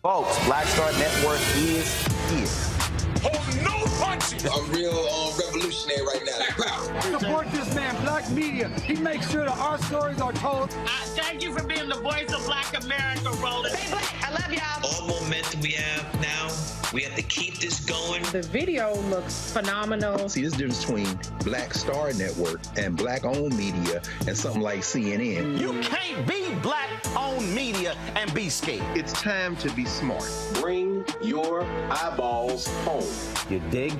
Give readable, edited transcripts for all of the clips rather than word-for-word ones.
Folks, Black Star Network is here. Hold no punches! I'm real revolutionary right now. Black power. Support this man, Black Media. He makes sure that our stories are told. Thank you for being the voice of Black America, Roland. Stay black. I love y'all. All momentum we have now, we have to keep this going. The video looks phenomenal. See, this difference between Black Star Network and Black-owned media and something like CNN. You can't be Black-owned media and be scared. It's time to be smart. Bring your eyeballs home. You dig?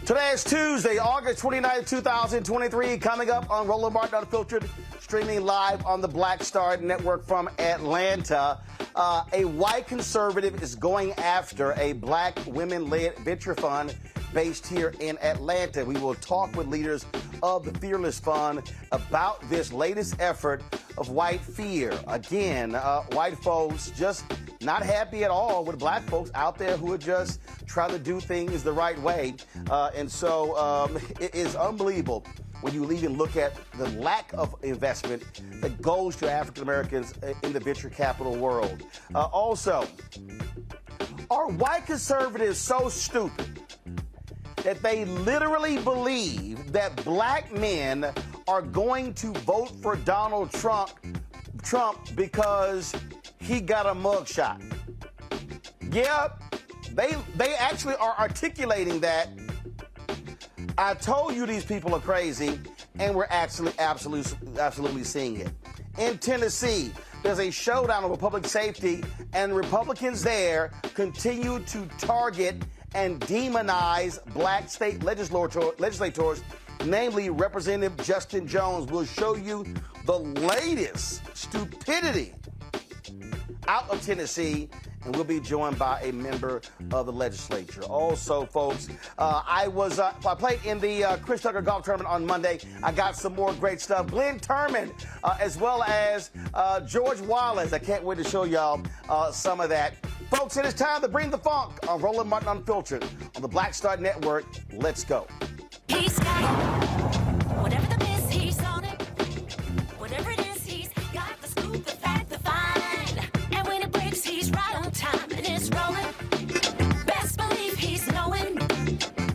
Today is Tuesday, August 29th, 2023. Coming up on Roland Martin Unfiltered, streaming live on the Black Star Network from Atlanta. A white conservative is going after a black women-led venture fund based here in Atlanta. We will talk with leaders of the Fearless Fund about this latest effort of white fear. Again, white folks just not happy at all with black folks out there who are just trying to do things the right way. And so it is unbelievable when you even look at the lack of investment that goes to African Americans in the venture capital world. Also, are white conservatives so stupid that they literally believe that black men are going to vote for Donald Trump because he got a mugshot? Yeah, they actually are articulating that. I told you these people are crazy, and we're actually absolutely seeing it. In Tennessee, there's a showdown over public safety, and Republicans there continue to target and demonize black state legislators, namely Representative Justin Jones. We'll show you the latest stupidity out of Tennessee, and we'll be joined by a member of the legislature. Also, folks, I played in the Chris Tucker Golf Tournament on Monday. I got some more great stuff. Glenn Turman, as well as George Wallace. I can't wait to show y'all some of that. Folks, it is time to bring the funk on Roland Martin Unfiltered on the Black Star Network. Let's go. He's got it. Whatever the miss, he's on it. Whatever it is, he's got the scoop, the fact, the find. And when it breaks, he's right on time and it's rolling. Best believe he's knowing.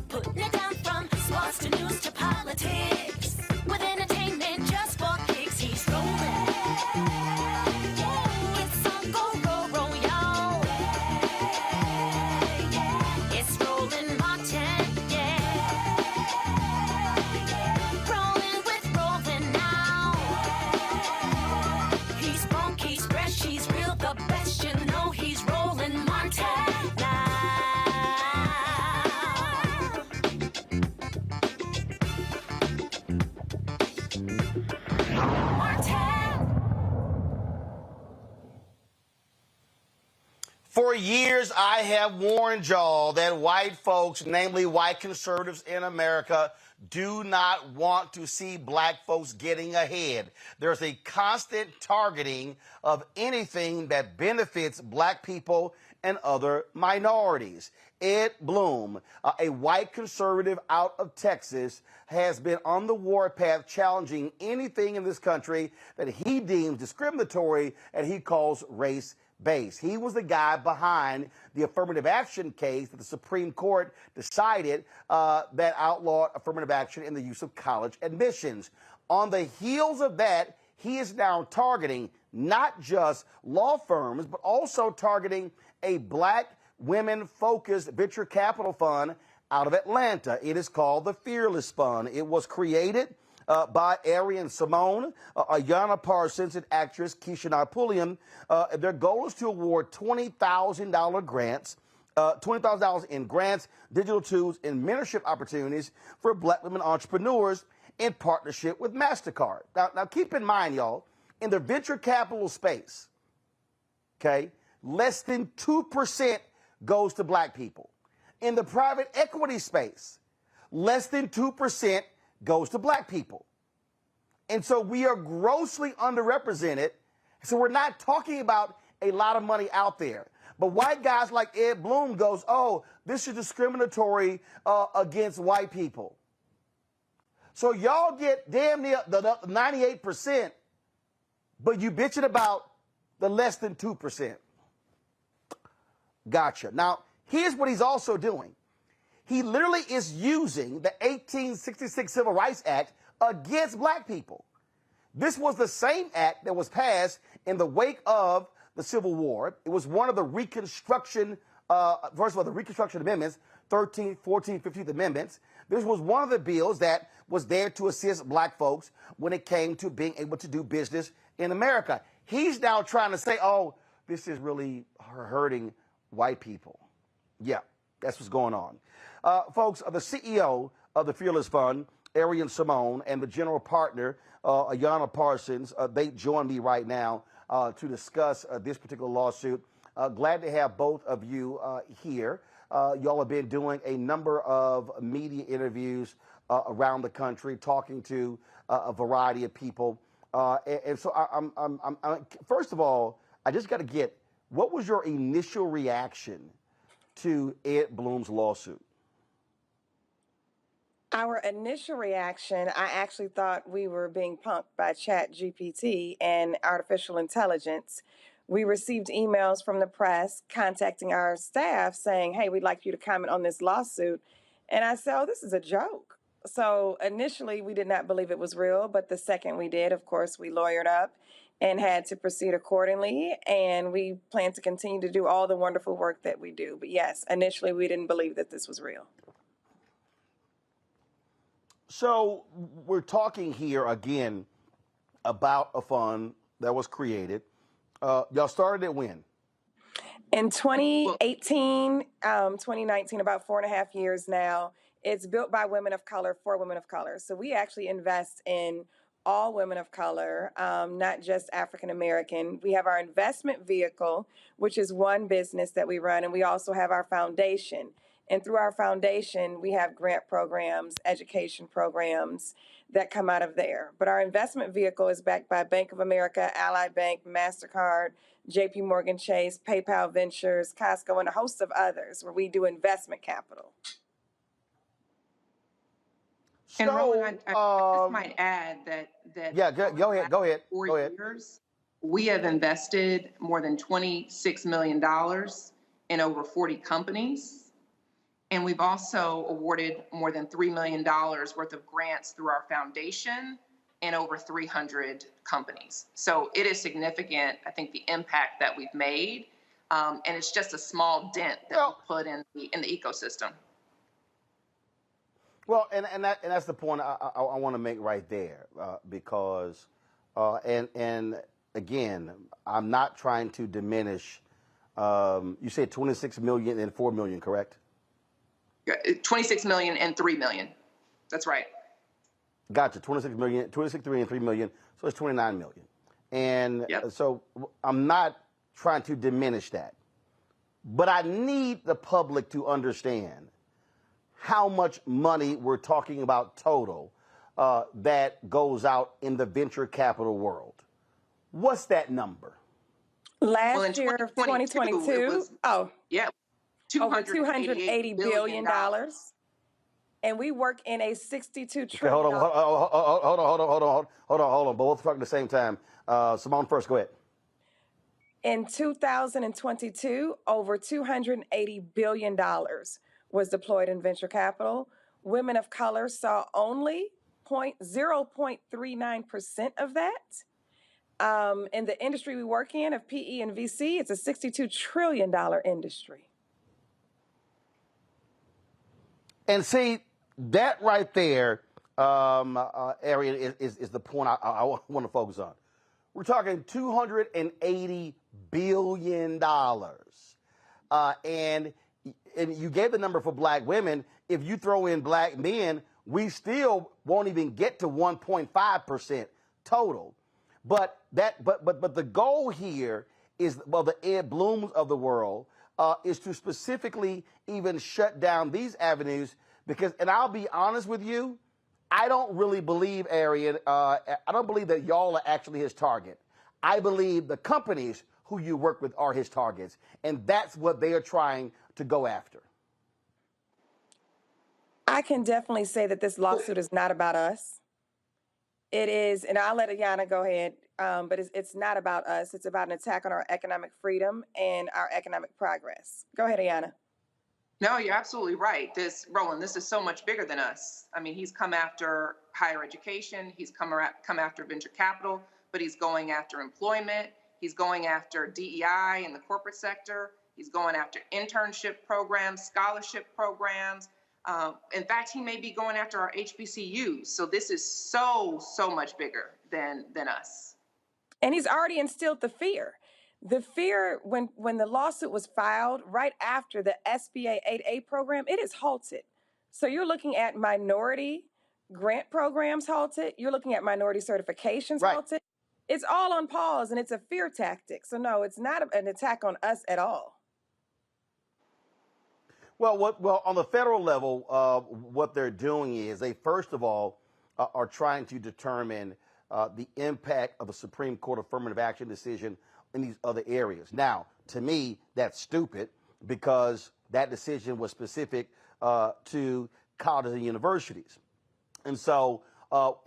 Putting it down from sports to news to politics. With entertainment just for kicks, he's rolling. It's on go, roll, y'all. It's Roland Martin, yeah. For years, I have warned y'all that white folks, namely white conservatives in America, do not want to see black folks getting ahead. There's a constant targeting of anything that benefits black people and other minorities. Ed Bloom, a white conservative out of Texas, has been on the warpath challenging anything in this country that he deems discriminatory and he calls race-based. He was the guy behind the affirmative action case that the Supreme Court decided that outlawed affirmative action in the use of college admissions. On the heels of that, he is now targeting not just law firms, but also targeting a black women-focused venture capital fund out of Atlanta. It is called the Fearless Fund. It was created by Arian Simone, Ayanna Parsons, and actress Keisha Pulliam. Their goal is to award $20,000 grants, $20,000 in grants, digital tools, and mentorship opportunities for black women entrepreneurs in partnership with MasterCard. Now keep in mind, y'all, in the venture capital space, okay, less than 2% goes to black people. In the private equity space, less than 2% goes to black people. And so we are grossly underrepresented. So we're not talking about a lot of money out there. But white guys like Ed Bloom goes, oh, this is discriminatory against white people. So y'all get damn near the 98%, but you bitching about the less than 2%. Gotcha. Now, here's what he's also doing. He literally is using the 1866 Civil Rights Act against black people. This was the same act that was passed in the wake of the Civil War. It was one of the Reconstruction, first of all, the Reconstruction Amendments, 13th, 14th, 15th Amendments. This was one of the bills that was there to assist black folks when it came to being able to do business in America. He's now trying to say, oh, this is really hurting white people. Yeah, that's what's going on. Folks, the CEO of the Fearless Fund, Arian Simone, and the general partner, Ayanna Parsons, they join me right now to discuss this particular lawsuit. Glad to have both of you here. Y'all have been doing a number of media interviews around the country, talking to a variety of people. And so I'm first of all, I just got to get, what was your initial reaction to Ed Bloom's lawsuit? Our initial reaction, I actually thought we were being punked by ChatGPT and artificial intelligence. We received emails from the press contacting our staff saying, hey, we'd like you to comment on this lawsuit. And I said, oh, this is a joke. So initially, we did not believe it was real. But the second we did, of course, we lawyered up and had to proceed accordingly. And we plan to continue to do all the wonderful work that we do. But yes, initially, we didn't believe that this was real. So we're talking here again about a fund that was created. Y'all started it when? In 2018, 2019, about 4.5 years now. It's built by women of color for women of color. So we actually invest in all women of color, not just African American. We have our investment vehicle, which is one business that we run, and we also have our foundation. And through our foundation, we have grant programs, education programs that come out of there. But our investment vehicle is backed by Bank of America, Ally Bank, MasterCard, JP Morgan Chase, PayPal Ventures, Costco, and a host of others where we do investment capital. And Roland, I just might add that yeah, go ahead. 4 years, we have invested more than $26 million in over 40 companies. And we've also awarded more than $3 million worth of grants through our foundation and over 300 companies. So it is significant, I think, the impact that we've made. And it's just a small dent that we put in the ecosystem. Well, and that's the point I want to make right there, because and again, I'm not trying to diminish. You said 26 million and 4 million, correct? 26 million and 3 million. That's right. Gotcha. 26 million, 26, 3 and 3 million. So it's 29 million. And so I'm not trying to diminish that. but I need the public to understand how much money we're talking about total that goes out in the venture capital world. What's that number? Last year of 2022, over $280 billion. And we work in a $62 trillion. Okay, hold on. Both talking at the same time. Simone first, go ahead. In 2022, over $280 billion was deployed in venture capital. Women of color saw only 0.39% of that. In the industry we work in of PE and VC, it's a $62 trillion industry. And see, that right there, area is the point I want to focus on. We're talking $280 billion. And you gave the number for black women. If you throw in black men, we still won't even get to 1.5% total. But the goal here is, well, the Ed Blooms of the world is to specifically even shut down these avenues because, and I'll be honest with you, I don't really believe, Arian, I don't believe that y'all are actually his target. I believe the companies who you work with are his targets, and that's what they are trying to go after. I can definitely say that this lawsuit is not about us. It is, and I'll let Ayanna go ahead, but it's not about us. It's about an attack on our economic freedom and our economic progress. Go ahead, Ayanna. No, you're absolutely right. Roland, this is so much bigger than us. I mean, he's come after higher education. He's come after venture capital, but he's going after employment. He's going after DEI in the corporate sector. He's going after internship programs, scholarship programs. In fact, he may be going after our HBCUs. So this is so much bigger than us. And he's already instilled the fear. The fear, when the lawsuit was filed, right after the SBA 8A program, it is halted. So you're looking at minority grant programs halted. You're looking at minority certifications halted. It's all on pause, and it's a fear tactic. So no, it's not an attack on us at all. Well, on the federal level, what they're doing is they, first of all, are trying to determine the impact of the Supreme Court affirmative action decision in these other areas. Now, to me, that's stupid because that decision was specific to colleges and universities. And so,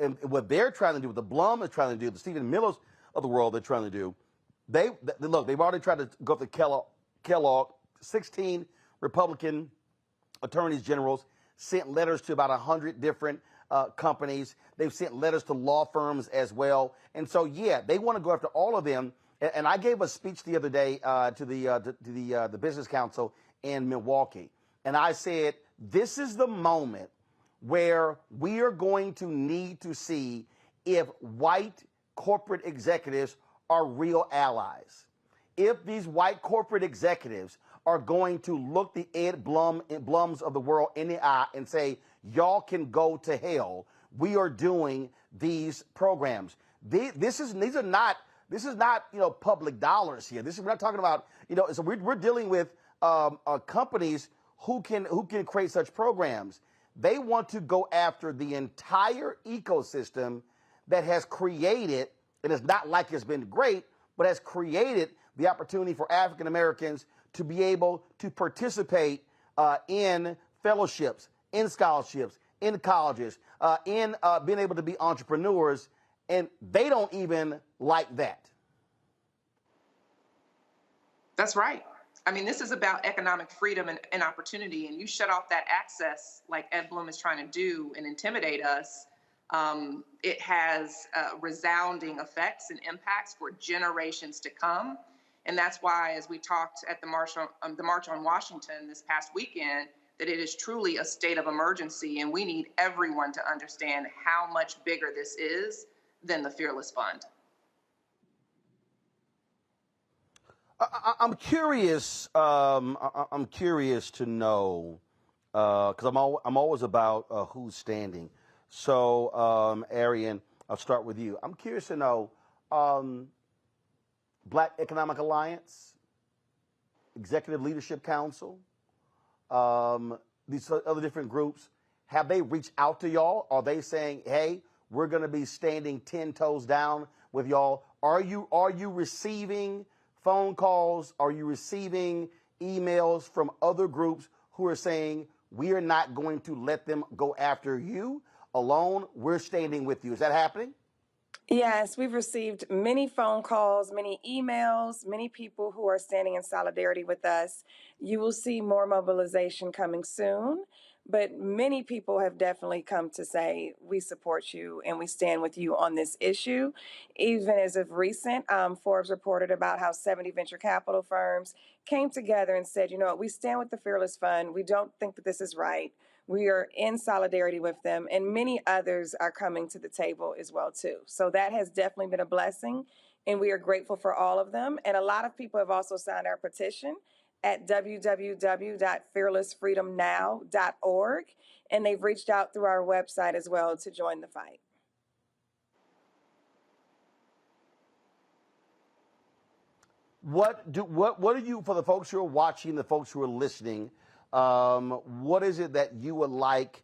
and what they're trying to do, what the Blum is trying to do, the Stephen Millers of the world they're trying to do, they've already tried to go to Kellogg, 16 Republican attorneys generals sent letters to about 100 different companies. They've sent letters to law firms as well. And so, yeah, they want to go after all of them. And I gave a speech the other day to the Business Council in Milwaukee. And I said, this is the moment where we are going to need to see if white corporate executives are real allies. If these white corporate executives are going to look the Ed Blums of the world in the eye and say, y'all can go to hell. We are doing these programs. This is not public dollars here. We're not talking about, so we're dealing with companies who can create such programs. They want to go after the entire ecosystem that has created, and it's not like it's been great, but has created the opportunity for African Americans to be able to participate in fellowships, in scholarships, in colleges, in being able to be entrepreneurs, and they don't even like that. That's right. I mean, this is about economic freedom and opportunity, and you shut off that access like Ed Blum is trying to do and intimidate us. It has resounding effects and impacts for generations to come. And that's why, as we talked at the March on Washington this past weekend, that it is truly a state of emergency, and we need everyone to understand how much bigger this is than the Fearless Fund. I'm curious. I'm curious to know because I'm always about who's standing. So, Arian, I'll start with you. I'm curious to know. Black Economic Alliance? Executive Leadership Council, these other different groups, have they reached out to y'all? Are they saying, hey, we're going to be standing 10 toes down with y'all? Are you receiving phone calls? Are you receiving emails from other groups who are saying, we are not going to let them go after you alone? We're standing with you. Is that happening? Yes, we've received many phone calls, many emails, many people who are standing in solidarity with us. You will see more mobilization coming soon, but many people have definitely come to say, we support you and we stand with you on this issue. Even as of recent, Forbes reported about how 70 venture capital firms came together and said, you know what, we stand with the Fearless Fund. We don't think that this is right. We are in solidarity with them, and many others are coming to the table as well, too. So that has definitely been a blessing, and we are grateful for all of them. And a lot of people have also signed our petition at www.fearlessfreedomnow.org, and they've reached out through our website as well to join the fight. What do you, for the folks who are watching, the folks who are listening, what is it that you would like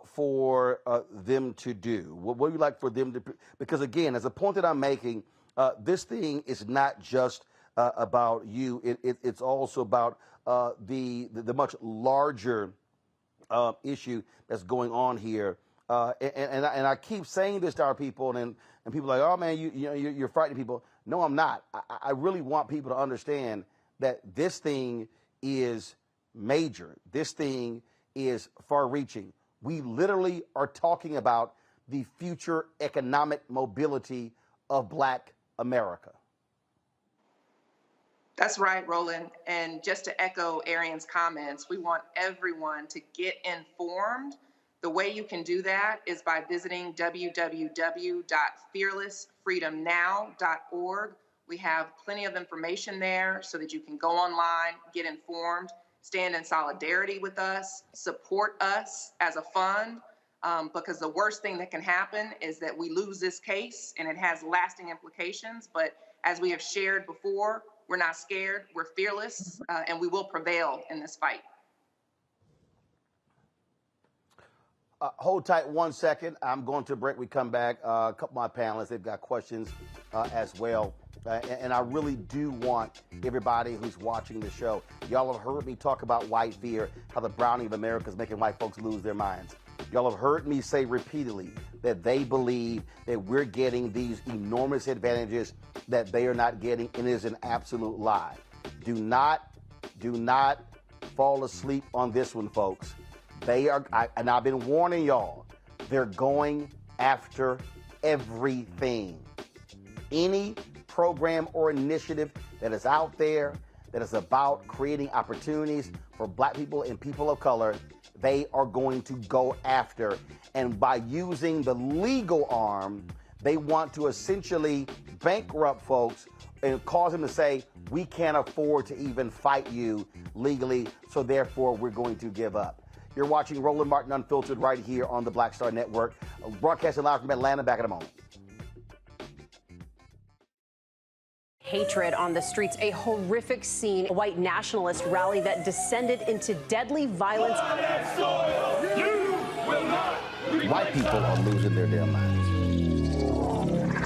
for them to do? What would you like for them to? Because again, as a point that I'm making, this thing is not just about you. It's also about the much larger issue that's going on here. And I keep saying this to our people, and people are like, oh man, you're frightening people. No, I'm not. I really want people to understand that this thing is major. This thing is far-reaching. We literally are talking about the future economic mobility of Black America. That's right, Roland. And just to echo Arian's comments, we want everyone to get informed. The way you can do that is by visiting www.fearlessfreedomnow.org. We have plenty of information there so that you can go online, get informed, stand in solidarity with us, support us as a fund, because the worst thing that can happen is that we lose this case and it has lasting implications. But as we have shared before, we're not scared, we're fearless, and we will prevail in this fight. Hold tight 1 second. I'm going to a break. We come back. A couple of my panelists, they've got questions as well. And I really do want everybody who's watching the show, y'all have heard me talk about white fear, how the browning of America is making white folks lose their minds. Y'all have heard me say repeatedly that they believe that we're getting these enormous advantages that they are not getting, and it is an absolute lie. Do not fall asleep on this one, folks. They are, and I've been warning y'all, they're going after everything. Any program or initiative that is out there that is about creating opportunities for Black people and people of color, they are going to go after. And by using the legal arm, they want to essentially bankrupt folks and cause them to say, we can't afford to even fight you legally, so therefore we're going to give up. You're watching Roland Martin Unfiltered right here on the Black Star Network, broadcasting live from Atlanta. Back in a moment. Hatred on the streets, a horrific scene, a white nationalist rally that descended into deadly violence. White people are losing their damn minds.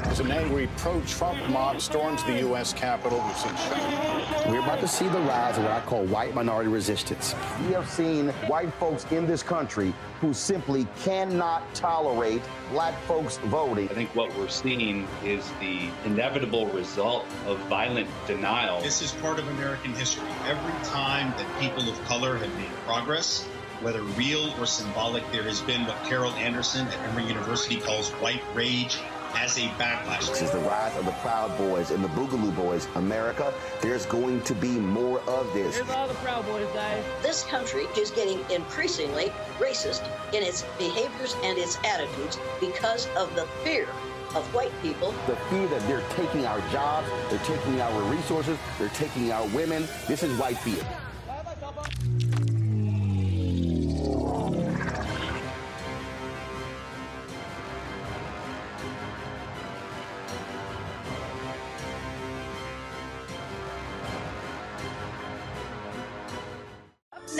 As an angry pro-Trump mob storms the U.S. Capitol, we've seen shooting. We're about to see the rise of what I call white minority resistance. We have seen white folks in this country who simply cannot tolerate Black folks voting. I think what we're seeing is the inevitable result of violent denial. This is part of American history. Every time that people of color have made progress, whether real or symbolic, there has been what Carol Anderson at Emory University calls white rage as a backlash. This is the rise of the Proud Boys and the Boogaloo Boys. America, there's going to be more of this. Here's all the Proud Boys, guys. This country is getting increasingly racist in its behaviors and its attitudes because of the fear of white people. The fear that they're taking our jobs, they're taking our resources, they're taking our women. This is white fear.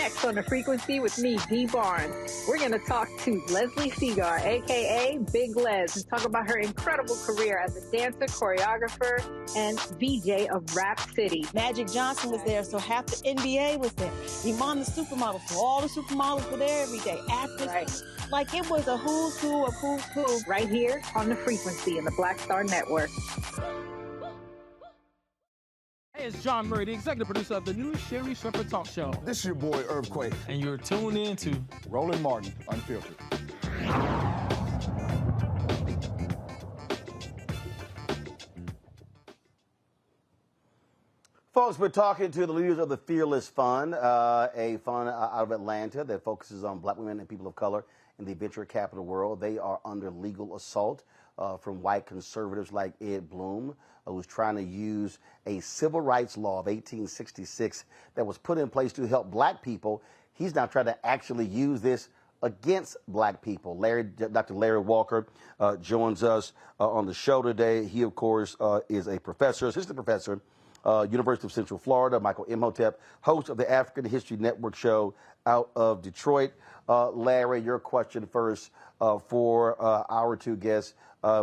Next on the frequency with me, Dee Barnes, we're going to talk to Leslie Seagar, a.k.a. Big Les, and talk about her incredible career as a dancer, choreographer, and VJ of Rap City. Magic Johnson was there, so half the NBA was there. Iman the supermodel, so all the supermodels were there every day. Actors, right. Like it was a who's who of who's who. Right here on the frequency in the Black Star Network. Hey, it's John Murray, the executive producer of the new Sherry Shepherd Talk Show. This is your boy, Earthquake. And you're tuned in to Roland Martin, Unfiltered. Folks, we're talking to the leaders of the Fearless Fund, a fund out of Atlanta that focuses on black women and people of color in the venture capital world. They are under legal assault from white conservatives like Ed Bloom, who's trying to use a civil rights law of 1866 that was put in place to help black people. He's now trying to actually use this against black people. Dr. Larry Walker joins us on the show today. He, of course, is a professor, assistant professor, University of Central Florida. Michael Imhotep, host of the African History Network show out of Detroit. Larry, your question first for our two guests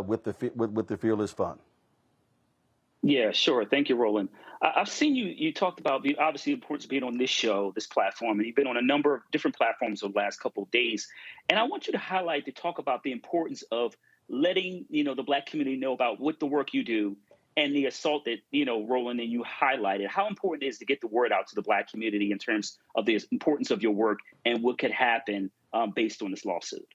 with the Fearless Fund. Yeah, sure. Thank you, Roland. I've seen you talked about obviously the importance of being on this show, this platform, and you've been on a number of different platforms over the last couple of days. And I want you to talk about the importance of letting, the black community know about what the work you do and the assault that, Roland and you highlighted. How important it is to get the word out to the black community in terms of the importance of your work and what could happen based on this lawsuit?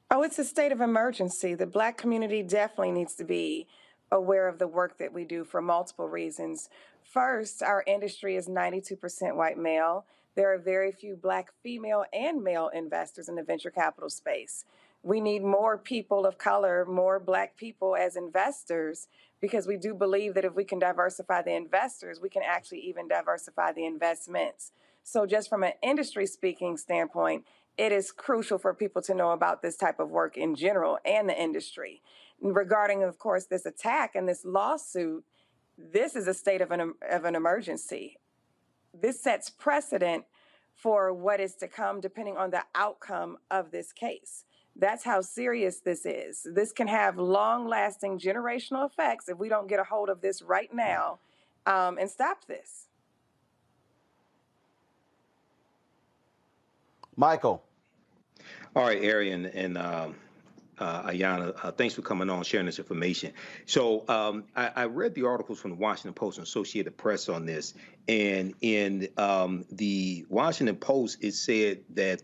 Oh, it's a state of emergency. The black community definitely needs to be aware of the work that we do for multiple reasons. First, our industry is 92% white male. There are very few black female and male investors in the venture capital space. We need more people of color, more black people as investors, because we do believe that if we can diversify the investors, we can actually even diversify the investments. So just from an industry speaking standpoint, it is crucial for people to know about this type of work in general and the industry. Regarding, of course, this attack and this lawsuit, this is a state of an emergency. This sets precedent for what is to come depending on the outcome of this case. That's how serious this is. This can have long-lasting generational effects if we don't get a hold of this right now and stop this. Michael. All right, Arian and Ayana, thanks for coming on, sharing this information. So I read the articles from the Washington Post and Associated Press on this, and in the Washington Post, it said that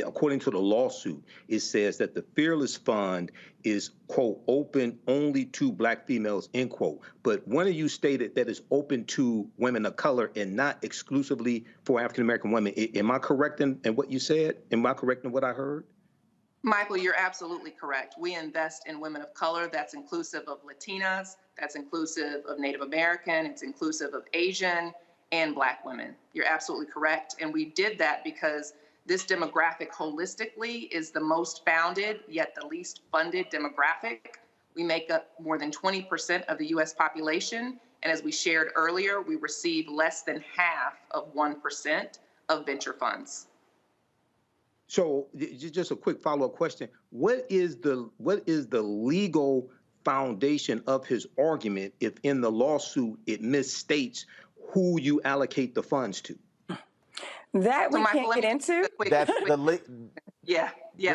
according to the lawsuit, it says that the Fearless Fund is, quote, open only to black females, end quote. But one of you stated that it's open to women of color and not exclusively for African-American women. Am I correct in what you said? Am I correct in what I heard? Michael, you're absolutely correct. We invest in women of color. That's inclusive of Latinas. That's inclusive of Native American. It's inclusive of Asian and black women. You're absolutely correct. And we did that because this demographic holistically is the most founded, yet the least funded demographic. We make up more than 20% of the U.S. population. And as we shared earlier, we receive less than half of 1% of venture funds. So just a quick follow-up question. What is the legal foundation of his argument if in the lawsuit it misstates who you allocate the funds to? That we can't get into. That's Yeah,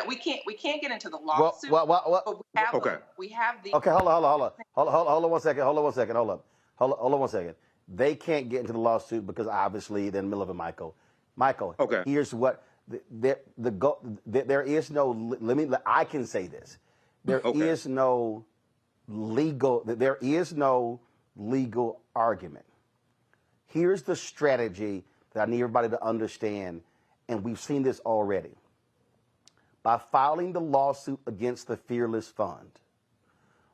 we can't get into the lawsuit. But we have the. Okay, hold on 1 second. Hold on 1 second. They can't get into the lawsuit because obviously they're in the middle of it, Michael. Okay. Here's what. There is no. I can say this. There is no legal. There is no legal argument. Here's the strategy that I need everybody to understand, and we've seen this already. By filing the lawsuit against the Fearless Fund,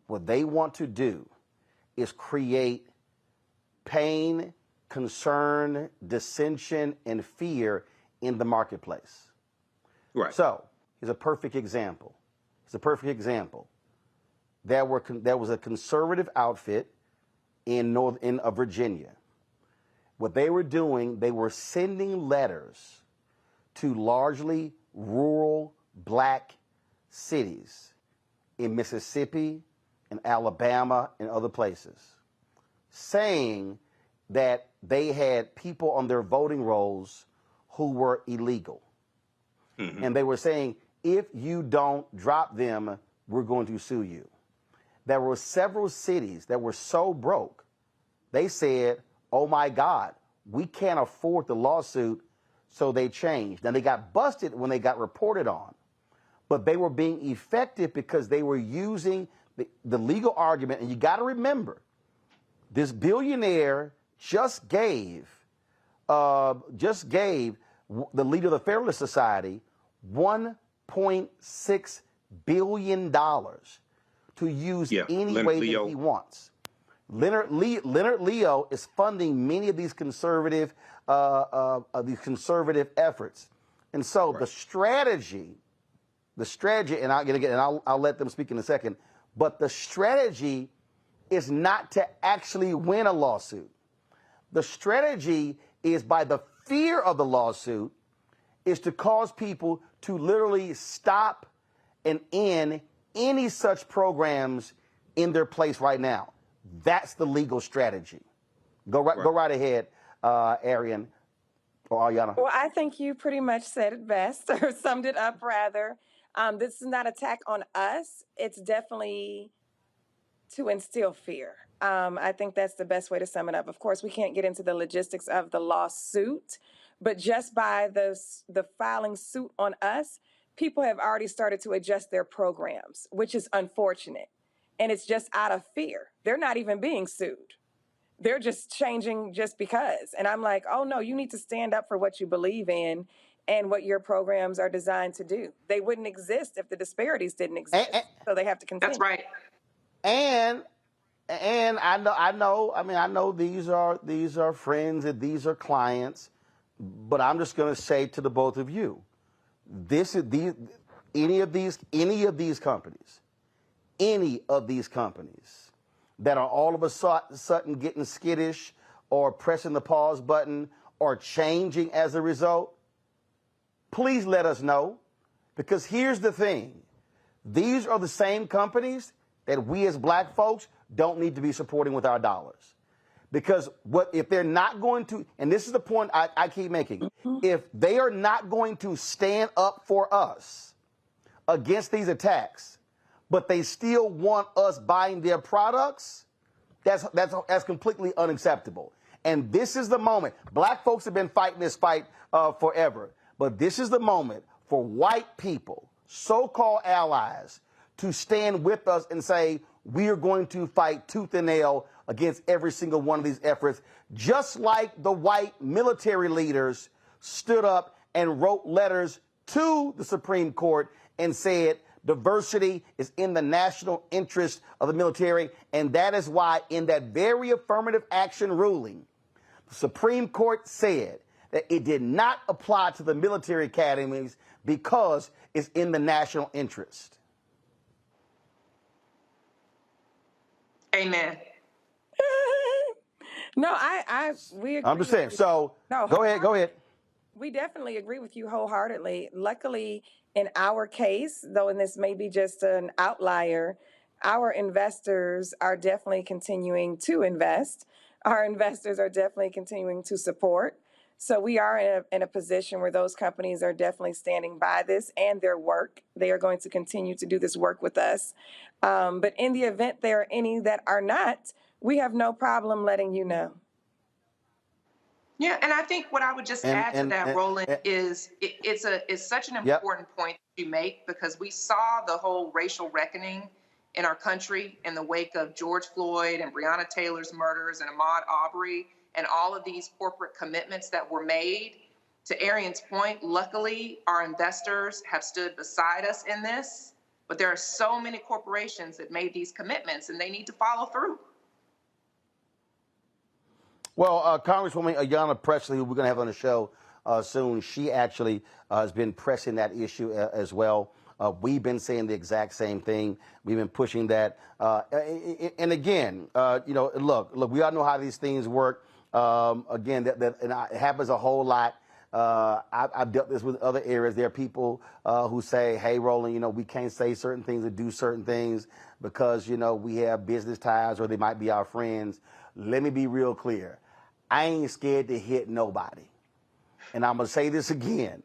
what they want to do is create pain, concern, dissension, and fear in the marketplace. Right. So here's a perfect example. There was a conservative outfit in Virginia. What they were doing, they were sending letters to largely rural black cities in Mississippi and Alabama and other places, saying that they had people on their voting rolls who were illegal. And they were saying, if you don't drop them, we're going to sue you. There were several cities that were so broke, they said, oh my God, we can't afford the lawsuit, so they changed. Now, they got busted when they got reported on, but they were being effective because they were using the legal argument. And you got to remember, this billionaire just gave the leader of the Federalist Society $1.6 billion to use any way that he wants. Leonard Leo is funding many of these conservative efforts, and so the strategy, and I'll let them speak in a second. But the strategy is not to actually win a lawsuit. The strategy is, by the fear of the lawsuit, is to cause people to literally stop and end any such programs in their place right now. That's the legal strategy. Go right ahead, Arian or Ayanna. Well, I think you pretty much said it best, or summed it up rather. This is not an attack on us. It's definitely to instill fear. I think that's the best way to sum it up. Of course, we can't get into the logistics of the lawsuit, but just by the filing suit on us, people have already started to adjust their programs, which is unfortunate. And it's just out of fear. They're not even being sued. They're just changing just because. And I'm like, oh no, you need to stand up for what you believe in and what your programs are designed to do. They wouldn't exist if the disparities didn't exist. So they have to continue. That's right. And I know these are friends and these are clients, but I'm just going to say to the both of you, any of these companies that are all of a sudden getting skittish or pressing the pause button or changing as a result, please let us know, because here's the thing. These are the same companies that we as black folks don't need to be supporting with our dollars. Because if they're not going to, and this is the point I keep making, if they are not going to stand up for us against these attacks, but they still want us buying their products, that's completely unacceptable. And this is the moment. Black folks have been fighting this fight forever, but this is the moment for white people, so-called allies, to stand with us and say, we are going to fight tooth and nail against every single one of these efforts, just like the white military leaders stood up and wrote letters to the Supreme Court and said diversity is in the national interest of the military. And that is why in that very affirmative action ruling, the Supreme Court said that it did not apply to the military academies because it's in the national interest. Amen. No, we agree. I'm just saying. So No, go ahead. We definitely agree with you wholeheartedly. Luckily, in our case, though, and this may be just an outlier, our investors are definitely continuing to invest. Our investors are definitely continuing to support. So we are in a position where those companies are definitely standing by this and their work. They are going to continue to do this work with us. But in the event there are any that are not, we have no problem letting you know. Yeah, and I think what I would just add to that, Roland, is it's such an important point that you make, because we saw the whole racial reckoning in our country in the wake of George Floyd and Breonna Taylor's murders and Ahmaud Arbery and all of these corporate commitments that were made. To Arian's point, luckily, our investors have stood beside us in this, but there are so many corporations that made these commitments and they need to follow through. Well, Congresswoman Ayanna Pressley, who we're going to have on the show soon, she actually has been pressing that issue as well. We've been saying the exact same thing. We've been pushing that. And again, look, we all know how these things work. Again, it happens a whole lot I've dealt this with other areas. There are people who say, hey, Roland, you know, we can't say certain things or do certain things because, you know, we have business ties or they might be our friends. Let me be real clear. I ain't scared to hit nobody. And I'm going to say this again.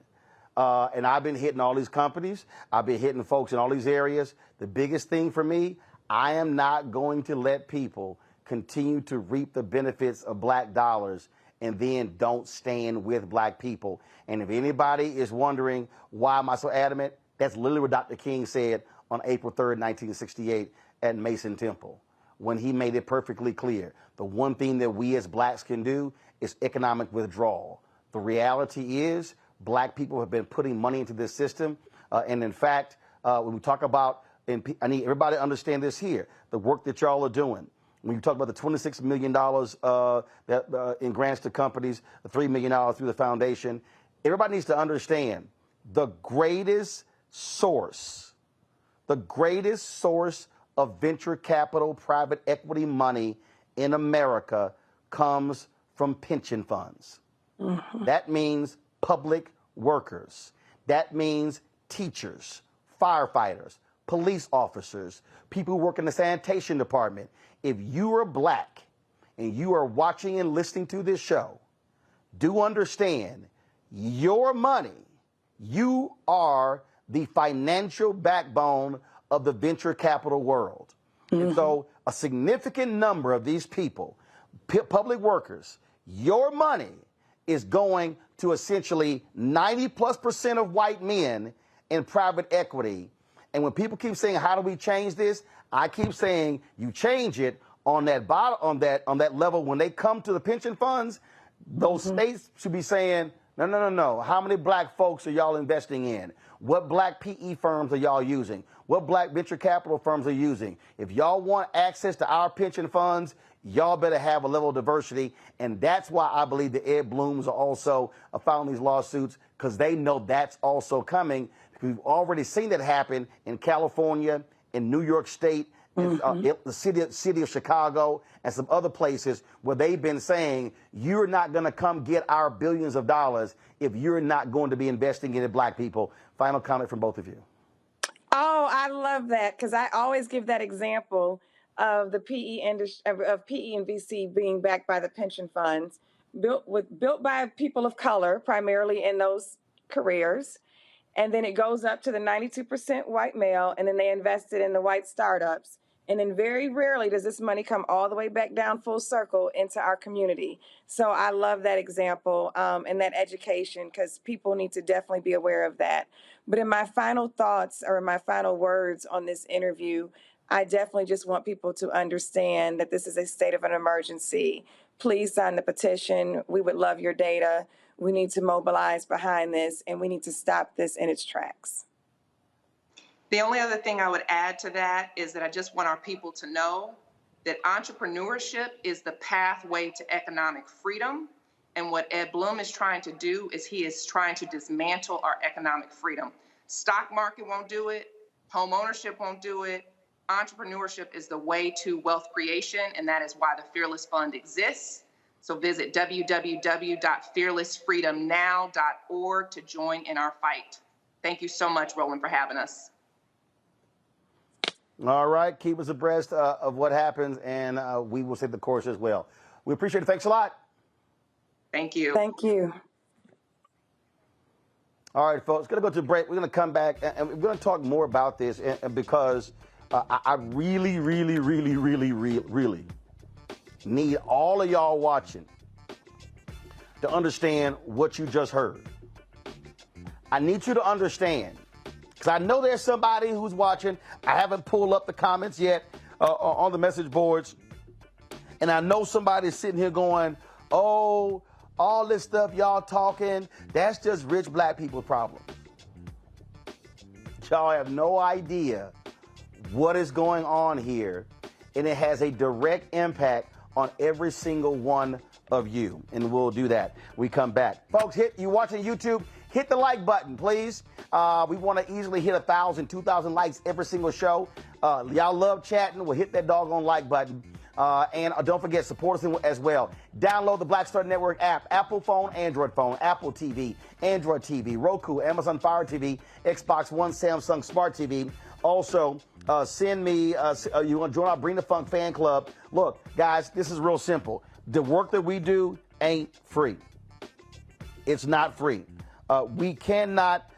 And I've been hitting all these companies. I've been hitting folks in all these areas. The biggest thing for me, I am not going to let people continue to reap the benefits of black dollars and then don't stand with black people. And if anybody is wondering why am I so adamant, that's literally what Dr. King said on April 3rd, 1968 at Mason Temple, when he made it perfectly clear. The one thing that we as blacks can do is economic withdrawal. The reality is black people have been putting money into this system. And in fact, when we talk about, and I need everybody to understand this here, the work that y'all are doing. When you talk about the $26 million in grants to companies, the $3 million through the foundation, everybody needs to understand the greatest source of venture capital, private equity money in America comes from pension funds. Mm-hmm. That means public workers. That means teachers, firefighters, police officers, people who work in the sanitation department. If you are black and you are watching and listening to this show, do understand your money, you are the financial backbone of the venture capital world. Mm-hmm. And so a significant number of these people, public workers, your money is going to essentially 90+% of white men in private equity. And when people keep saying, how do we change this? I keep saying you change it on that bottom, on that level. When they come to the pension funds, those states should be saying, no. How many black folks are y'all investing in? What black PE firms are y'all using? What black venture capital firms are using? If y'all want access to our pension funds, y'all better have a level of diversity. And that's why I believe the Ed Blooms are also filing these lawsuits, because they know that's also coming. We've already seen that happen in California, in New York State, in the city of Chicago, and some other places where they've been saying, you're not going to come get our billions of dollars if you're not going to be investing in black people. Final comment from both of you. Oh, I love that, because I always give that example of the PE industry, of PE and VC being backed by the pension funds, built by people of color, primarily in those careers. And then it goes up to the 92% white male, and then they invested in the white startups. And then very rarely does this money come all the way back down full circle into our community. So I love that example and that education, because people need to definitely be aware of that. But in my final thoughts or my final words on this interview, I definitely just want people to understand that this is a state of an emergency. Please sign the petition. We would love your data. We need to mobilize behind this, and we need to stop this in its tracks. The only other thing I would add to that is that I just want our people to know that entrepreneurship is the pathway to economic freedom. And what Ed Blum is trying to do is he is trying to dismantle our economic freedom. Stock market won't do it. Home ownership won't do it. Entrepreneurship is the way to wealth creation, and that is why the Fearless Fund exists. So visit www.fearlessfreedomnow.org to join in our fight. Thank you so much, Roland, for having us. All right. Keep us abreast of what happens, and we will take the course as well. We appreciate it. Thanks a lot. Thank you. Thank you. All right, folks, going to go to break. We're going to come back, and we're going to talk more about this, and because I really need all of y'all watching to understand what you just heard. I need you to understand, because I know there's somebody who's watching. I haven't pulled up the comments yet on the message boards. And I know somebody's sitting here going, oh, all this stuff y'all talking, that's just rich black people's problem. Y'all have no idea what is going on here, and it has a direct impact on every single one of you. And we'll do that. We come back. Folks, you watching YouTube, hit the like button, please. We want to easily hit 1,000, 2,000 likes every single show. Y'all love chatting. We'll hit that doggone like button. And don't forget, support us as well. Download the Black Star Network app, Apple phone, Apple TV, Android TV, Roku, Amazon Fire TV, Xbox One, Samsung Smart TV. Also, send me, you want to join our Bring the Funk fan club. Look, guys, this is real simple. The work that we do ain't free. It's not free. We cannot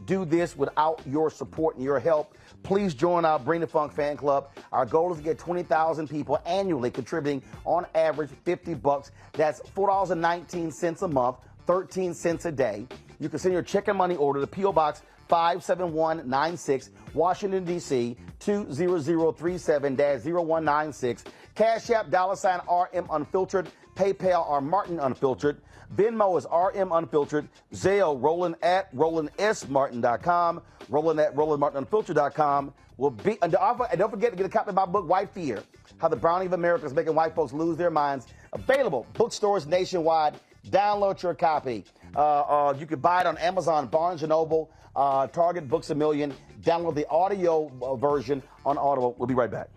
do this without your support and your help. Please join our Bring the Funk fan club. Our goal is to get 20,000 people annually contributing on average $50. That's $4.19 a month, 13 cents a day. You can send your check and money order to P.O. Box 57196, Washington, D.C. 20037-0196. Cash App, $RM Unfiltered. PayPal are Martin Unfiltered. Venmo is RM Unfiltered. Zelle, Roland at RolandSMartin.com. Roland at RolandMartinUnfiltered.com. And don't forget to get a copy of my book, White Fear, How the Browning of America is Making White Folks Lose Their Minds. Available bookstores nationwide. Download your copy. You can buy it on Amazon, Barnes & Noble, Target, Books A Million. Download the audio version on Audible. We'll be right back.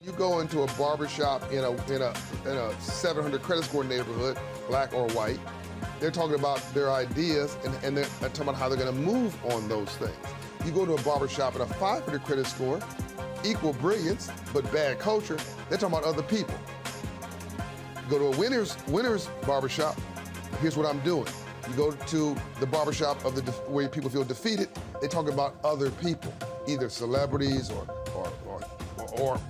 You go into a barbershop in a 700 credit score neighborhood, black or white. They're talking about their ideas and they're talking about how they're going to move on those things. You go to a barbershop at a 500 credit score, equal brilliance but bad culture. They're talking about other people. You go to a winner's barbershop. Here's what I'm doing. You go to the barbershop of where people feel defeated. They talk about other people, either celebrities or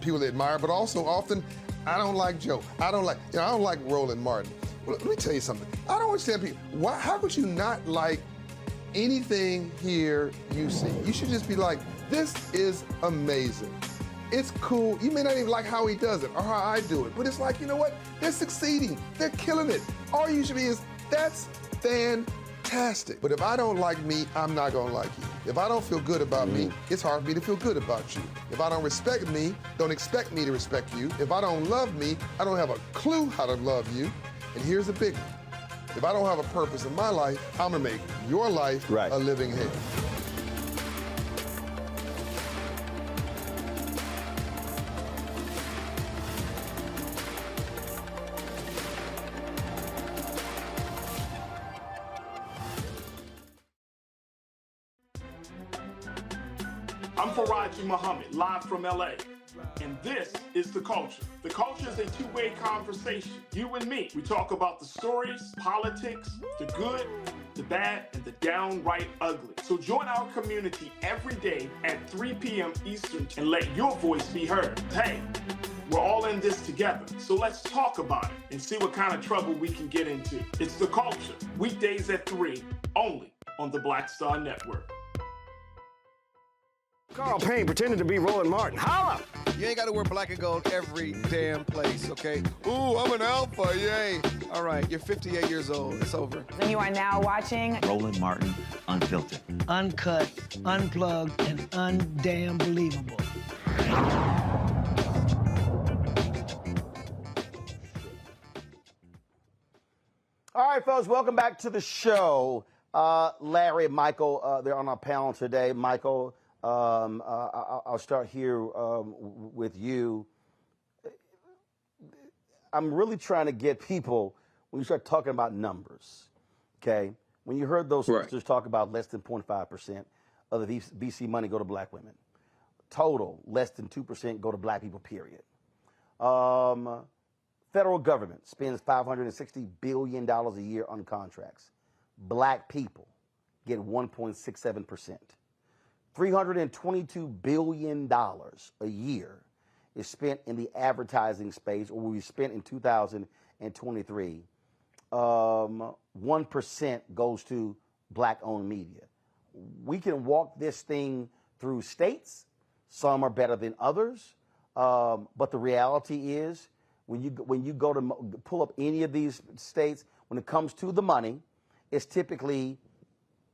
people they admire, but also often, I don't like Joe. I don't like Roland Martin. Well, let me tell you something. I don't understand people. How could you not like anything here you see? You should just be like, this is amazing. It's cool. You may not even like how he does it or how I do it, but it's like, you know what? They're succeeding. They're killing it. All you should be is, that's fantastic. But if I don't like me, I'm not gonna like you. If I don't feel good about me, it's hard for me to feel good about you. If I don't respect me, don't expect me to respect you. If I don't love me, I don't have a clue how to love you. And here's the big one. If I don't have a purpose in my life, I'm gonna make your life a living hell. I'm Faraji Muhammad, live from LA. And this is The Culture. The Culture is a two-way conversation. You and me. We talk about the stories, politics, the good, the bad, and the downright ugly. So join our community every day at 3 p.m. Eastern and let your voice be heard. Hey, we're all in this together. So let's talk about it and see what kind of trouble we can get into. It's The Culture. Weekdays at 3, only on the Black Star Network. Carl Payne pretending to be Roland Martin. Holla! You ain't got to wear black and gold every damn place, okay? Ooh, I'm an alpha, yay. All right, you're 58 years old. It's over. And you are now watching Roland Martin Unfiltered. Uncut, unplugged, and undamn believable. All right, folks, welcome back to the show. Larry and Michael, they're on our panel today. Michael, I'll start here with you. I'm really trying to get people, when you start talking about numbers, okay? When you heard those sisters talk about less than 0.5% of the VC money go to black women, total less than 2% go to black people, period. Federal government spends $560 billion a year on contracts. Black people get 1.67%. $322 billion a year is spent in the advertising space, or we spent in 2023. 1% goes to black-owned media. We can walk this thing through states. Some are better than others, but the reality is, when you go to pull up any of these states, when it comes to the money, it's typically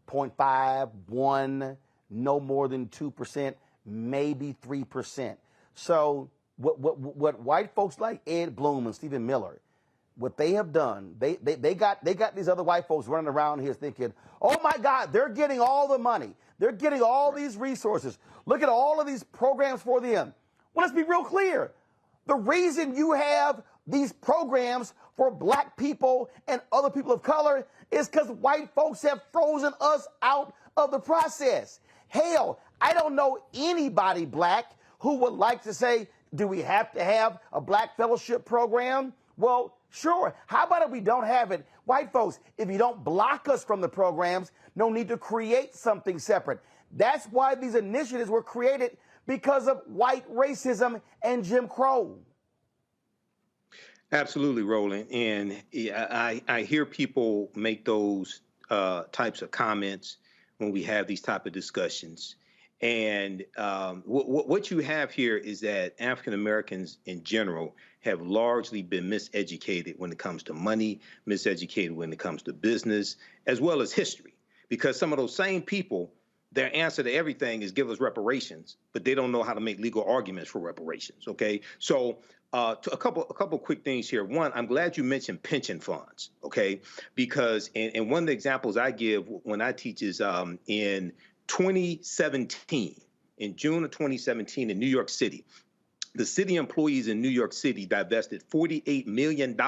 0.5, 1, no more than 2%, maybe 3%. So what white folks like Ed Bloom and Stephen Miller, what they have done, they got these other white folks running around here thinking, oh my God, they're getting all the money. They're getting all these resources. Look at all of these programs for them. Well, let's be real clear. The reason you have these programs for black people and other people of color is because white folks have frozen us out of the process. Hell, I don't know anybody black who would like to say, do we have to have a black fellowship program? Well, sure. How about if we don't have it? White folks, if you don't block us from the programs, no need to create something separate. That's why these initiatives were created, because of white racism and Jim Crow. Absolutely, Roland. And I hear people make those types of comments when we have these type of discussions. And what you have here is that African Americans in general have largely been miseducated when it comes to money, miseducated when it comes to business, as well as history. Because some of those same people, their answer to everything is give us reparations, but they don't know how to make legal arguments for reparations. Okay, so a couple quick things here. One, I'm glad you mentioned pension funds. Okay, because and one of the examples I give when I teach is in 2017, in June of 2017 in New York City, the city employees in New York City divested $48 million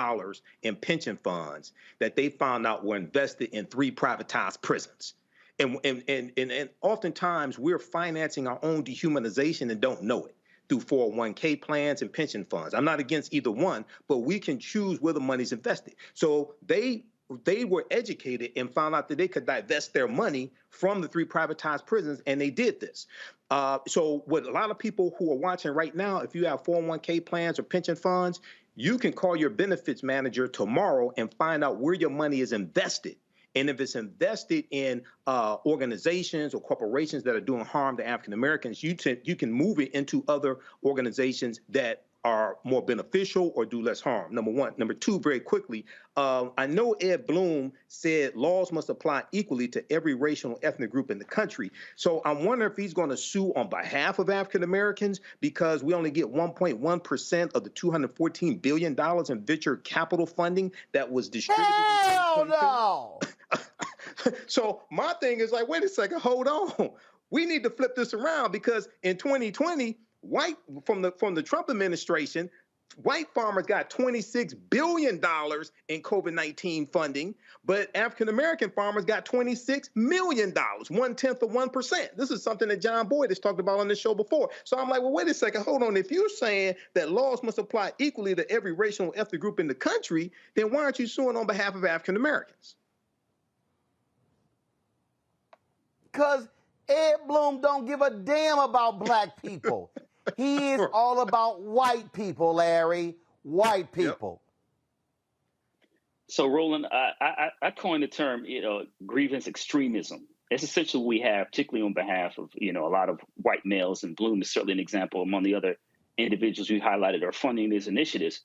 in pension funds that they found out were invested in 3 privatized prisons. And oftentimes we're financing our own dehumanization and don't know it through 401k plans and pension funds. I'm not against either one, but we can choose where the money's invested. So they were educated and found out that they could divest their money from the 3 privatized prisons, and they did this. So what a lot of people who are watching right now, if you have 401k plans or pension funds, you can call your benefits manager tomorrow and find out where your money is invested. And if it's invested in organizations or corporations that are doing harm to African Americans, you can move it into other organizations that are more beneficial or do less harm, number one. Number two, very quickly, I know Ed Bloom said laws must apply equally to every racial and ethnic group in the country. So I'm wondering if he's going to sue on behalf of African Americans because we only get 1.1% of the $214 billion in venture capital funding that was distributed. Hell no! So my thing is like, wait a second, hold on. We need to flip this around because in 2020, from the Trump administration, white farmers got $26 billion in COVID-19 funding, but African-American farmers got $26 million, 1/10 of 1%. This is something that John Boyd has talked about on this show before. So I'm like, well, wait a second, hold on. If you're saying that laws must apply equally to every racial and ethnic group in the country, then why aren't you suing on behalf of African-Americans? Because Ed Bloom don't give a damn about black people. He is all about white people, Larry. White people. Yep. So, Roland, I coined the term, grievance extremism. It's essentially what we have, particularly on behalf of, a lot of white males, and Bloom is certainly an example among the other individuals we highlighted are funding these initiatives.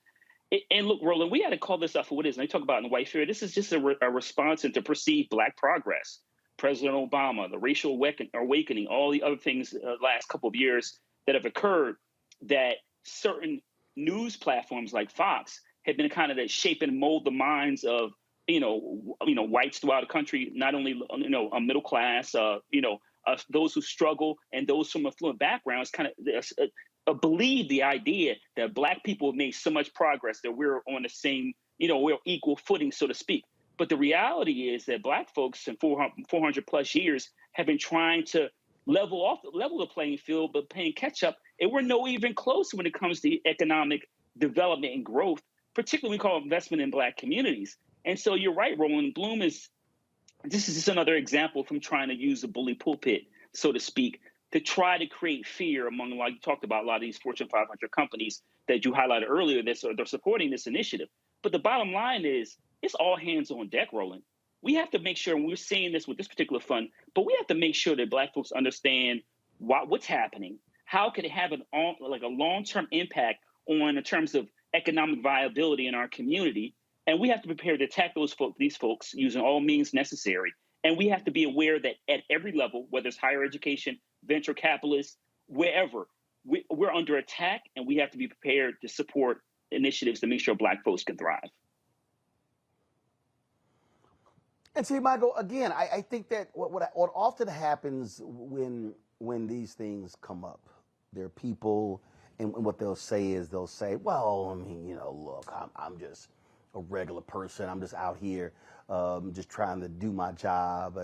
And look, Roland, we had to call this out for what it is. And they talk about in white fear, this is just a response to perceived black progress. President Obama, the racial awakening, all the other things last couple of years that have occurred, that certain news platforms like Fox have been kind of that shape and mold the minds of, whites throughout the country, not only, a middle class, those who struggle and those from affluent backgrounds kind of believe the idea that black people have made so much progress that we're on the same, we're equal footing, so to speak. But the reality is that black folks in 400 plus years have been trying to level the playing field, but playing catch up. And we're no even close when it comes to economic development and growth, particularly we call investment in black communities. And so you're right, Roland. This is just another example from trying to use the bully pulpit, so to speak, to try to create fear among, like you talked about, a lot of these Fortune 500 companies that you highlighted earlier, they're supporting this initiative. But the bottom line is, it's all hands on deck, Roland. We have to make sure, and we're seeing this with this particular fund, but we have to make sure that black folks understand what's happening. How could it have a long-term impact in terms of economic viability in our community? And we have to prepare to attack these folks using all means necessary. And we have to be aware that at every level, whether it's higher education, venture capitalists, wherever, we're under attack, and we have to be prepared to support initiatives to make sure black folks can thrive. And see, Michael, again, I think that what often happens when these things come up, there are people, and what they'll say is well, I mean, look, I'm just a regular person. I'm just out here just trying to do my job.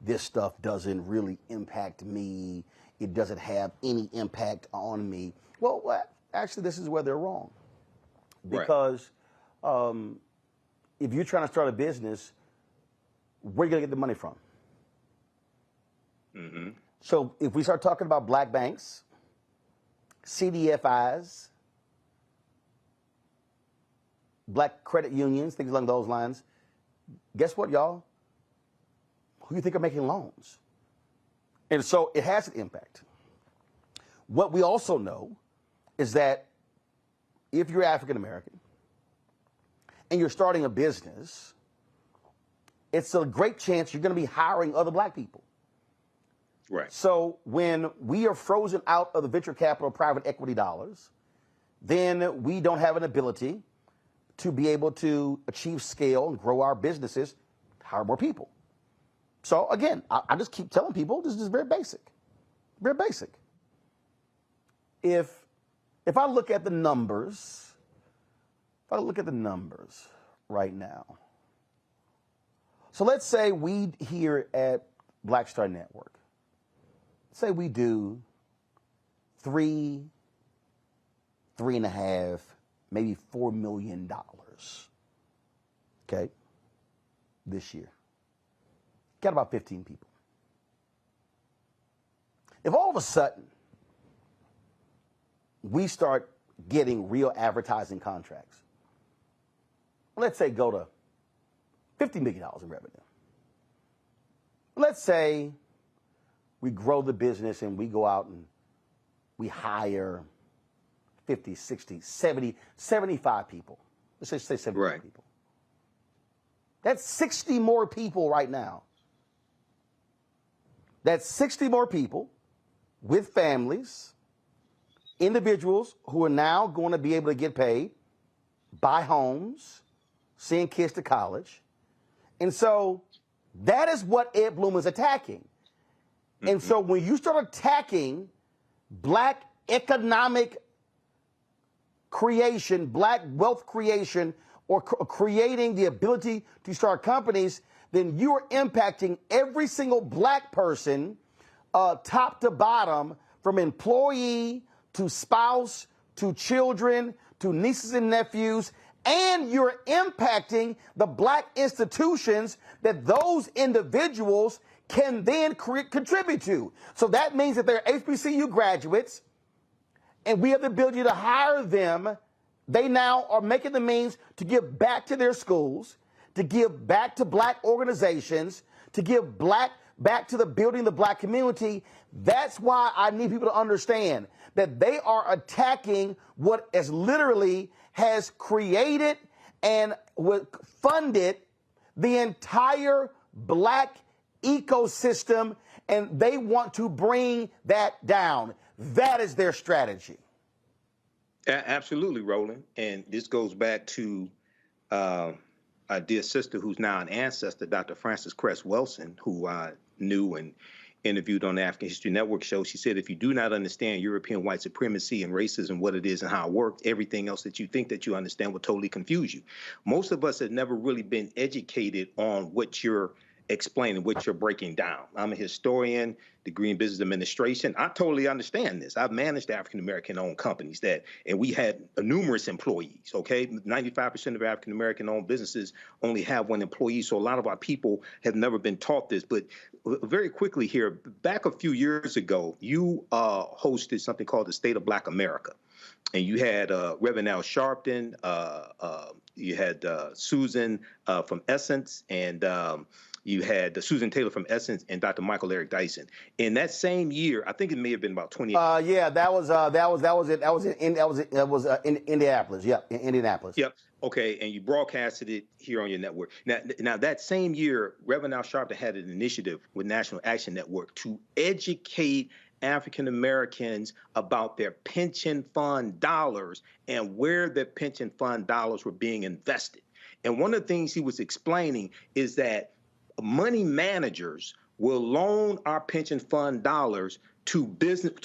This stuff doesn't really impact me. It doesn't have any impact on me. Well, actually, this is where they're wrong. Because if you're trying to start a business, where are you going to get the money from? Mm-hmm. So if we start talking about black banks, CDFIs, black credit unions, things along those lines, guess what, y'all? Who do you think are making loans? And so it has an impact. What we also know is that if you're African American and you're starting a business, it's a great chance you're going to be hiring other black people. Right. So when we are frozen out of the venture capital private equity dollars, then we don't have an ability to be able to achieve scale and grow our businesses, hire more people. So again, I just keep telling people this is very basic. Very basic. If I look at the numbers, right now. So let's say we here at Black Star Network, say we do $3.5, maybe $4 million, okay, this year. Got about 15 people. If all of a sudden we start getting real advertising contracts, let's say go to $50 million in revenue. Let's say we grow the business and we go out and we hire 50, 60, 70, 75 people. Let's just say 75 people. That's 60 more people right now. That's 60 more people with families, individuals who are now going to be able to get paid, buy homes, send kids to college. And so that is what Ed Bloom is attacking. Mm-hmm. And so when you start attacking black economic creation, black wealth creation, or creating the ability to start companies, then you are impacting every single black person, top to bottom, from employee to spouse to children to nieces and nephews, and you're impacting the black institutions that those individuals can then contribute to. So that means that they're HBCU graduates, and we have the ability to hire them. They now are making the means to give back to their schools, to give back to black organizations, to give back to the building the black community. That's why I need people to understand that they are attacking what is literally has created and funded the entire black ecosystem, and they want to bring that down. That is their strategy. Absolutely, Roland. And this goes back to our dear sister, who's now an ancestor, Dr. Frances Cress Wilson, who I knew and interviewed on the African History Network show. She said, if you do not understand European white supremacy and racism, what it is and how it works, everything else that you think that you understand will totally confuse you. Most of us have never really been educated on what you're explaining, what you're breaking down. I'm a historian, degree in business administration. I totally understand this. I've managed African-American owned companies and we had numerous employees, okay? 95% of African-American owned businesses only have one employee. So a lot of our people have never been taught this. But very quickly here, back a few years ago, you hosted something called the State of Black America. And you had Reverend Al Sharpton, you had Susan from Essence, and you had Susan Taylor from Essence, and Dr. Michael Eric Dyson. In that same year, I think it may have been about 20. Yeah, that was it. That was in Indianapolis. Yep, in Indianapolis. Yep. Okay, and you broadcasted it here on your network. Now that same year, Reverend Al Sharpton had an initiative with National Action Network to educate African Americans about their pension fund dollars and where their pension fund dollars were being invested. And one of the things he was explaining is that money managers will loan our pension fund dollars to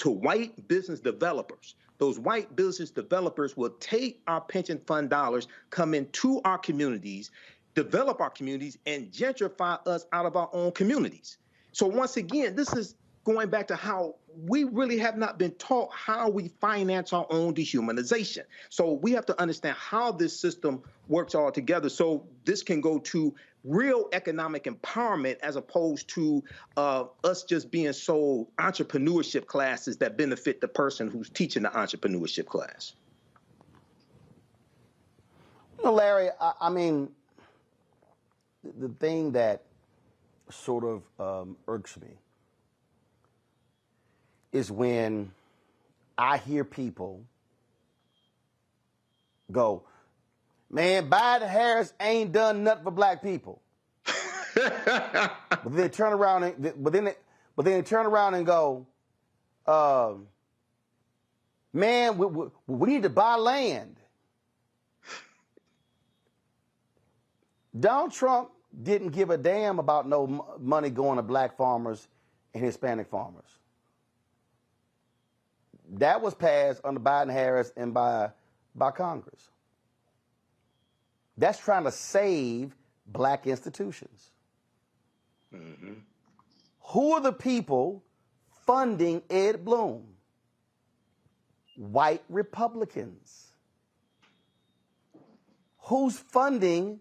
white business developers. Those white business developers will take our pension fund dollars, come into our communities, develop our communities, and gentrify us out of our own communities. So once again, this is going back to how we really have not been taught how we finance our own dehumanization. So we have to understand how this system works all together so this can go to real economic empowerment as opposed to us just being sold entrepreneurship classes that benefit the person who's teaching the entrepreneurship class. You know, Larry, I mean, the thing that sort of irks me is when I hear people go, man, Biden Harris ain't done nothing for black people. But they turn around and they turn around and go, man, we need to buy land. Donald Trump didn't give a damn about no money going to black farmers and Hispanic farmers. That was passed under Biden Harris and by Congress. That's trying to save black institutions. Mm-hmm. Who are the people funding Ed Blum? White Republicans. Who's funding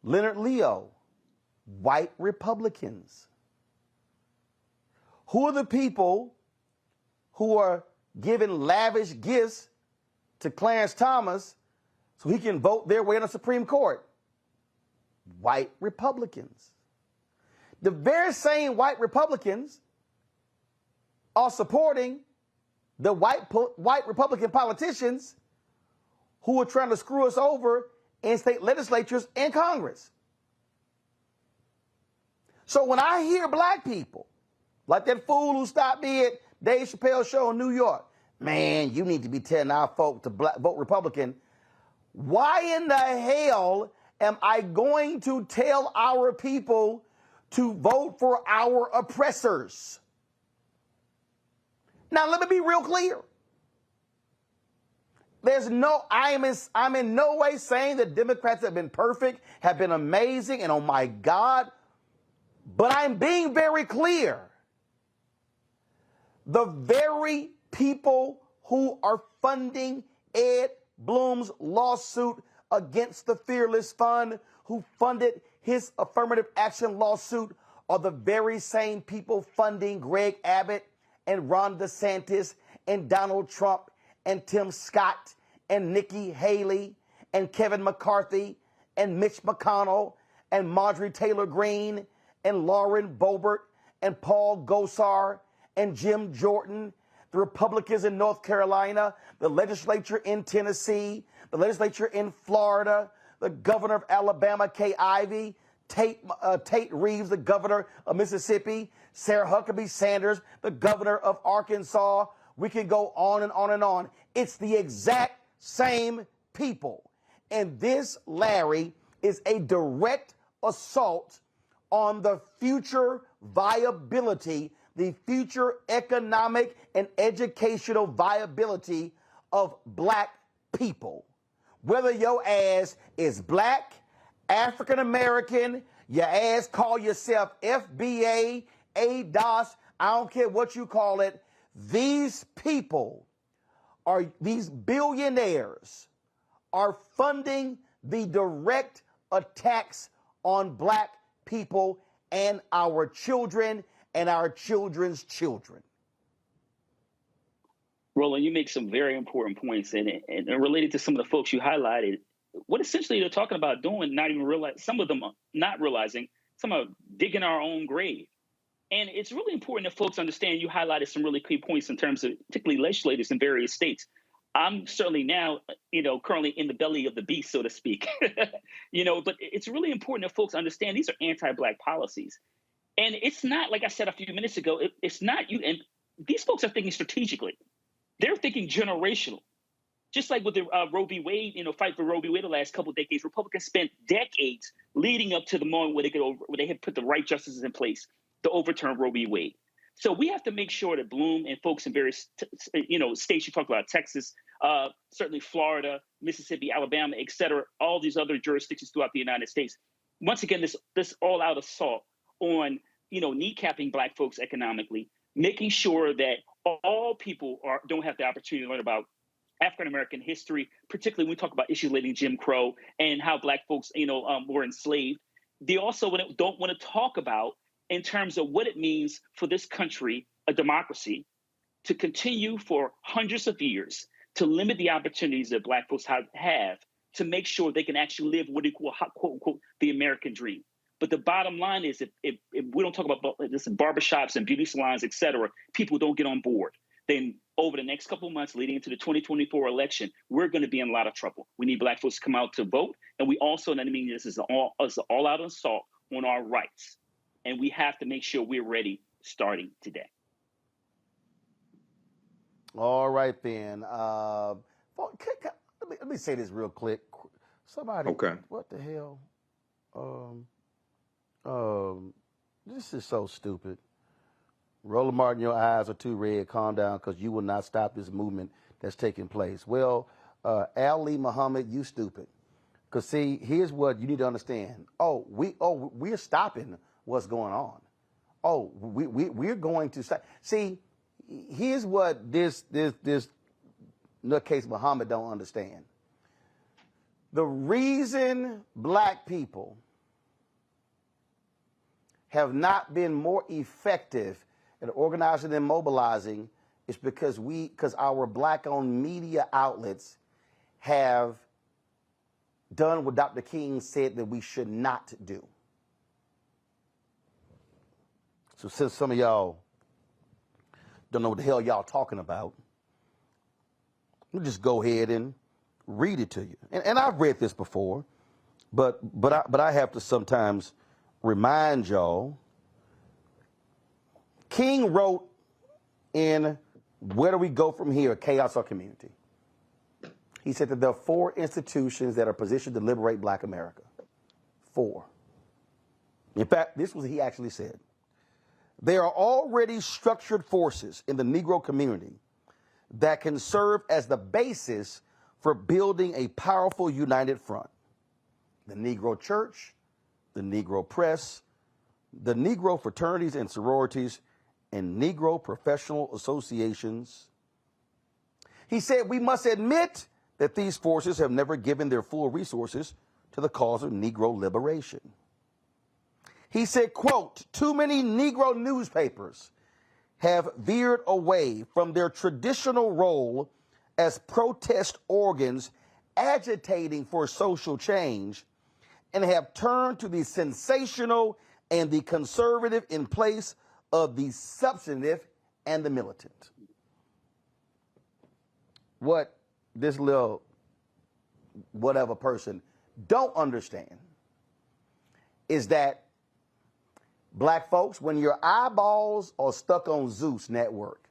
Leonard Leo? White Republicans. Who are the people who are giving lavish gifts to Clarence Thomas so he can vote their way in the Supreme Court? White Republicans. The very same white Republicans are supporting the white Republican politicians who are trying to screw us over in state legislatures and Congress. So when I hear black people, like that fool who stopped me at Dave Chappelle's show in New York, man, you need to be telling our folk to vote Republican. Why in the hell am I going to tell our people to vote for our oppressors? Now, let me be real clear. I'm in no way saying that Democrats have been perfect, have been amazing, and oh my God, but I'm being very clear. The very people who are funding Ed Blum's lawsuit against the Fearless Fund, who funded his affirmative action lawsuit, are the very same people funding Greg Abbott and Ron DeSantis and Donald Trump and Tim Scott and Nikki Haley and Kevin McCarthy and Mitch McConnell and Marjorie Taylor Greene and Lauren Boebert and Paul Gosar and Jim Jordan, the Republicans in North Carolina, the legislature in Tennessee, the legislature in Florida, the governor of Alabama, Kay Ivey, Tate Reeves, the governor of Mississippi, Sarah Huckabee Sanders, the governor of Arkansas. We can go on and on and on. It's the exact same people. And this, Larry, is a direct assault on the future viability, the future economic and educational viability of black people. Whether your ass is black, African American, your ass call yourself FBA, ADOS, I don't care what you call it, these people these billionaires are funding the direct attacks on black people and our children and our children's children. Roland, you make some very important points, and related to some of the folks you highlighted, what essentially they're talking about doing, not even realize, some of them are not realizing, some are digging our own grave. And it's really important that folks understand. You highlighted some really key points in terms of particularly legislators in various states. I'm certainly now, currently in the belly of the beast, so to speak, but it's really important that folks understand these are anti-black policies. And it's not, like I said a few minutes ago, it's not you. And these folks are thinking strategically. They're thinking generational. Just like with the Roe v. Wade, fight for Roe v. Wade the last couple of decades, Republicans spent decades leading up to the moment where they had put the right justices in place to overturn Roe v. Wade. So we have to make sure that Bloom and folks in various, states, you talked about Texas, certainly Florida, Mississippi, Alabama, et cetera, all these other jurisdictions throughout the United States. Once again, this all-out assault on, kneecapping Black folks economically, making sure that all people don't have the opportunity to learn about African-American history, particularly when we talk about issues relating to Jim Crow and how Black folks, were enslaved. They also don't want to talk about in terms of what it means for this country, a democracy, to continue for hundreds of years to limit the opportunities that Black folks have to make sure they can actually live what we call, quote unquote, the American dream. But the bottom line is if we don't talk about this in barbershops and beauty salons, et cetera, people don't get on board. Then over the next couple of months leading into the 2024 election, we're going to be in a lot of trouble. We need Black folks to come out to vote. And we also, this is an all-out assault on our rights. And we have to make sure we're ready starting today. All right, then. Let me say this real quick. Somebody, okay. What the hell? This is so stupid. Roland Martin, your eyes are too red. Calm down, because you will not stop this movement that's taking place. Well, Ali Muhammad, you stupid. Because see, here's what you need to understand. We're stopping what's going on. We're going to stop. See, here's what this nutcase Muhammad don't understand. The reason Black people have not been more effective at organizing and mobilizing is because our Black-owned media outlets have done what Dr. King said that we should not do. So since some of y'all don't know what the hell y'all talking about, let me just go ahead and read it to you. And I've read this before, but I have to sometimes remind y'all. King wrote in Where Do We Go From Here, Chaos or Community? He said that there are 4 institutions that are positioned to liberate Black America. 4. In fact, this was what he actually said. There are already structured forces in the Negro community that can serve as the basis for building a powerful united front. The Negro Church, the Negro Press, the Negro fraternities and sororities, and Negro professional associations. He said we must admit that these forces have never given their full resources to the cause of Negro liberation. He said, quote, too many Negro newspapers have veered away from their traditional role as protest organs agitating for social change and have turned to the sensational and the conservative in place of the substantive and the militant. What this little whatever person don't understand is that Black folks, when your eyeballs are stuck on Zeus Network,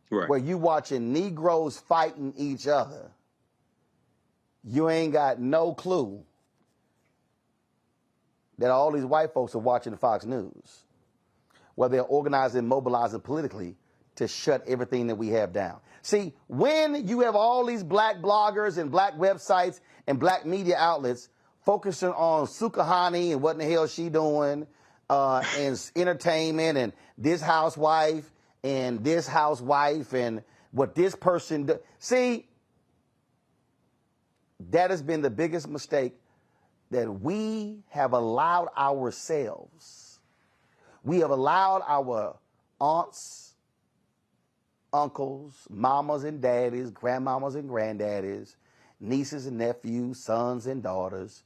right, where you watching Negroes fighting each other, you ain't got no clue that all these white folks are watching Fox News, where they're organizing and mobilizing politically to shut everything that we have down. See, when you have all these Black bloggers and Black websites and Black media outlets focusing on Sukahani and what in the hell she doing, and entertainment and this housewife and what this person do. See, that has been the biggest mistake that we have allowed ourselves. We have allowed our aunts, uncles, mamas and daddies, grandmamas and granddaddies, nieces and nephews, sons and daughters,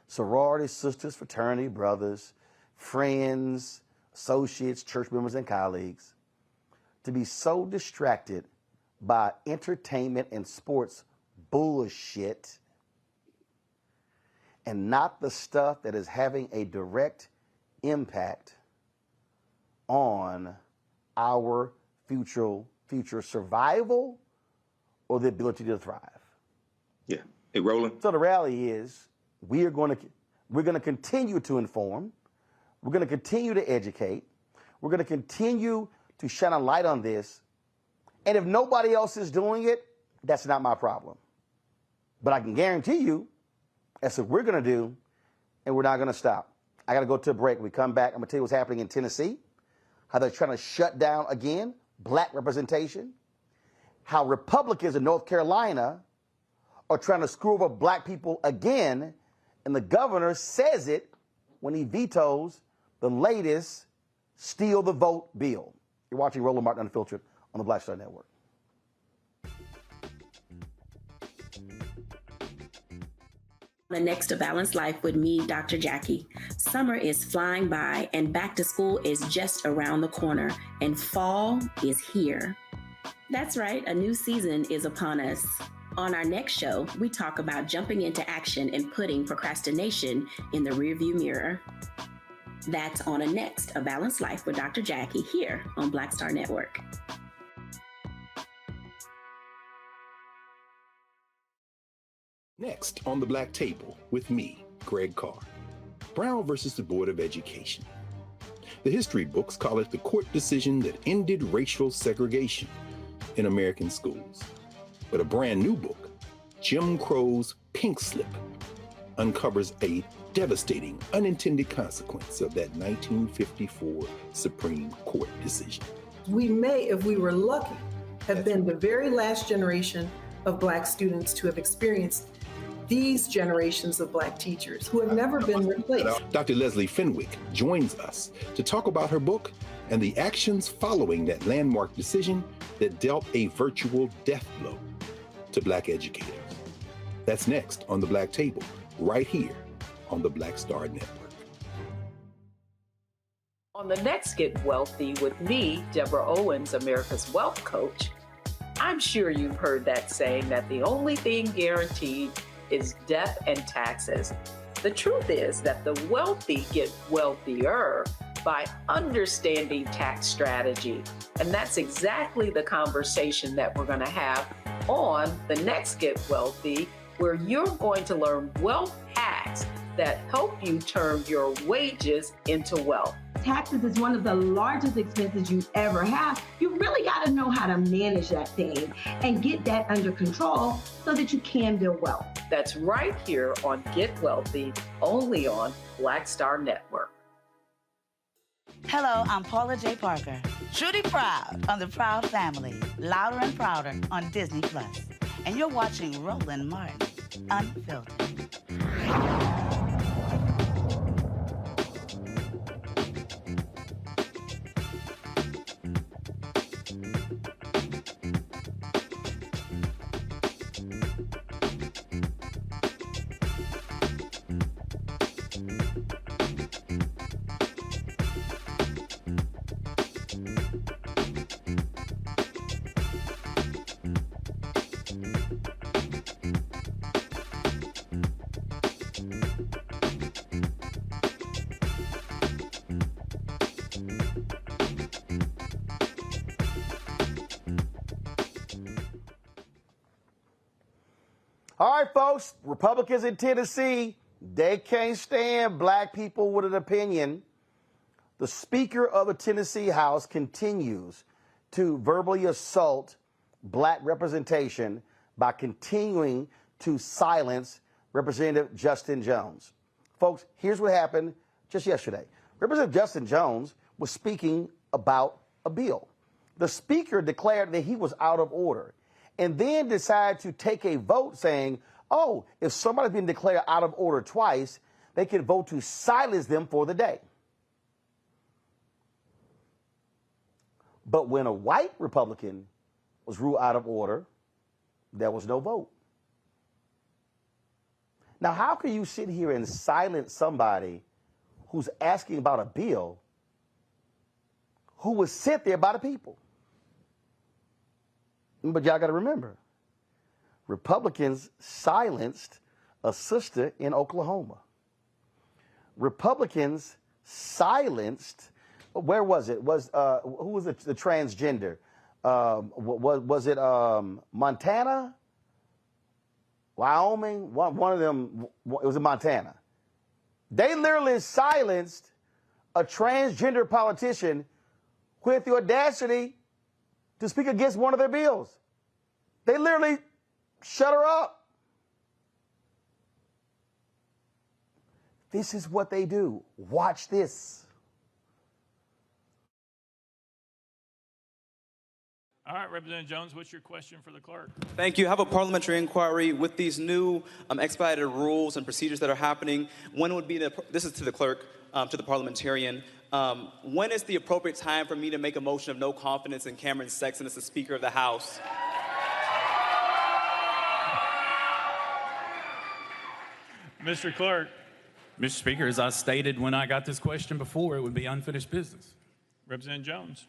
sorority sisters, fraternity brothers, friends, associates, church members, and colleagues, to be so distracted by entertainment and sports bullshit and not the stuff that is having a direct impact on our future survival or the ability to thrive. Yeah. Hey, Roland. So the reality is we're going to continue to inform. We're going to continue to educate. We're going to continue to shine a light on this. And if nobody else is doing it, that's not my problem. But I can guarantee you that's what we're going to do, and we're not going to stop. I got to go to a break. When we come back, I'm going to tell you what's happening in Tennessee, how they're trying to shut down, again, black representation, how Republicans in North Carolina are trying to screw over black people again, and the governor says it when he vetoes the latest Steal the Vote bill. You're watching Roland Martin Unfiltered on the Black Star Network. The next A Balanced Life with me, Dr. Jackie. Summer is flying by and back to school is just around the corner and fall is here. That's right, a new season is upon us. On our next show, we talk about jumping into action and putting procrastination in the rearview mirror. That's on a next A Balanced Life with Dr. Jackie here on Black Star Network. Next on the Black Table with me, Greg Carr. Brown versus the Board of Education. The history books call it the court decision that ended racial segregation in American schools. But a brand new book, Jim Crow's Pink Slip, uncovers a devastating unintended consequence of that 1954 Supreme Court decision. We may, if we were lucky, have been the very last generation of Black students to have experienced these generations of Black teachers who have never been replaced. Dr. Leslie Fenwick joins us to talk about her book and the actions following that landmark decision that dealt a virtual death blow to Black educators. That's next on the Black Table, right here on the Black Star Network. On the next Get Wealthy with me, Deborah Owens, America's Wealth Coach, I'm sure you've heard that saying that the only thing guaranteed is death and taxes. The truth is that the wealthy get wealthier by understanding tax strategy. And that's exactly the conversation that we're going to have on the next Get Wealthy, where you're going to learn wealth hacks that help you turn your wages into wealth. Taxes is one of the largest expenses you ever have. You really got to know how to manage that thing and get that under control so that you can build wealth. That's right here on Get Wealthy, only on Black Star Network. Hello, I'm Paula J. Parker. Truly proud on the Proud Family, Louder and Prouder on Disney+. And you're watching Roland Martin Unfiltered. All right, folks, Republicans in Tennessee, they can't stand black people with an opinion. The Speaker of the Tennessee House continues to verbally assault black representation by continuing to silence Representative Justin Jones. Folks, here's what happened just yesterday. Representative Justin Jones was speaking about a bill. The Speaker declared that he was out of order, and then decided to take a vote saying, oh, if somebody's been declared out of order twice, they can vote to silence them for the day. But when a white Republican was ruled out of order, there was no vote. Now, how can you sit here and silence somebody who's asking about a bill who was sent there by the people? But y'all got to remember, Republicans silenced a sister in Oklahoma. Republicans silenced, where was it? Who was the transgender? was it Montana, Wyoming? One of them. It was in Montana. They literally silenced a transgender politician who had the audacity to speak against one of their bills. They literally shut her up. This is what they do. Watch this. All right, Representative Jones, what's your question for the clerk? Thank you. I have a parliamentary inquiry with these new expedited rules and procedures that are happening. When would be this is to the clerk, to the parliamentarian. When is the appropriate time for me to make a motion of no confidence in Cameron Sexton as the Speaker of the House? Mr. Clerk. Mr. Speaker, as I stated when I got this question before, it would be unfinished business. Representative Jones.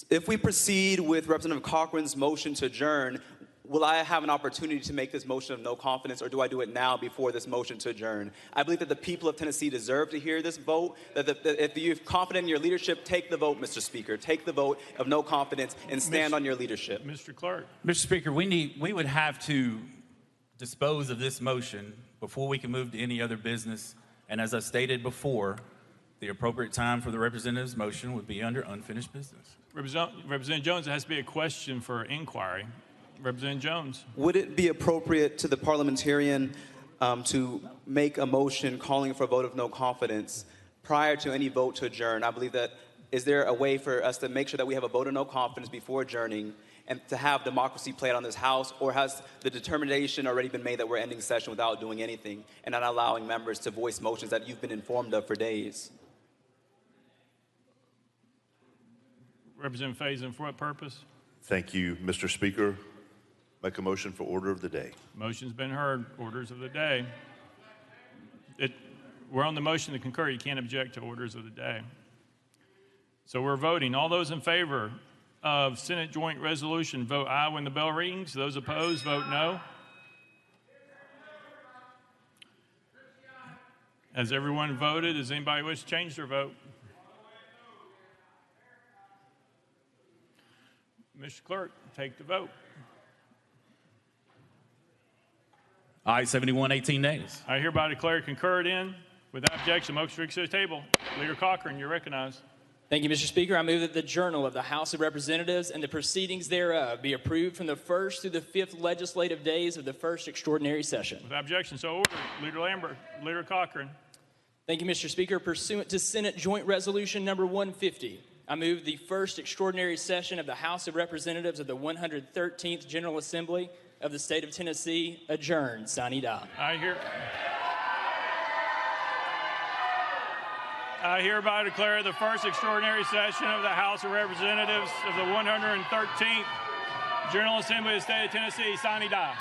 If we proceed with Representative Cochran's motion to adjourn, will I have an opportunity to make this motion of no confidence, or do I do it now before this motion to adjourn? I believe that the people of Tennessee deserve to hear this vote, that if you're confident in your leadership, take the vote, Mr. Speaker. Take the vote of no confidence and stand on your leadership. Mr. Clerk. Mr. Speaker, we would have to dispose of this motion before we can move to any other business. And as I stated before, the appropriate time for the representative's motion would be under unfinished business. Representative Jones, it has to be a question for inquiry. Representative Jones. Would it be appropriate to the parliamentarian to make a motion calling for a vote of no confidence prior to any vote to adjourn? I believe that, is there a way for us to make sure that we have a vote of no confidence before adjourning and to have democracy play out on this House, or has the determination already been made that we're ending session without doing anything and not allowing members to voice motions that you've been informed of for days? Representative Faison, for what purpose? Thank you, Mr. Speaker. Make a motion for order of the day. Motion's been heard. Orders of the day. We're on the motion to concur. You can't object to orders of the day. So we're voting. All those in favor of Senate Joint Resolution, vote aye when the bell rings. Those opposed, vote no. Has everyone voted? Does anybody wish to change their vote? Mr. Clerk, take the vote. Aye, 71, 18 nays. I hereby declare concurred in. Without objection, motion to recess the table. Leader Cochran, you're recognized. Thank you, Mr. Speaker. I move that the Journal of the House of Representatives and the proceedings thereof be approved from the first through the fifth legislative days of the first extraordinary session. Without objection, so ordered. Leader Lambert, Leader Cochran. Thank you, Mr. Speaker. Pursuant to Senate Joint Resolution number 150, I move the first extraordinary session of the House of Representatives of the 113th General Assembly of the State of Tennessee adjourned. Sine die. I hereby declare the first extraordinary session of the House of Representatives of the 113th General Assembly of the State of Tennessee, sine die.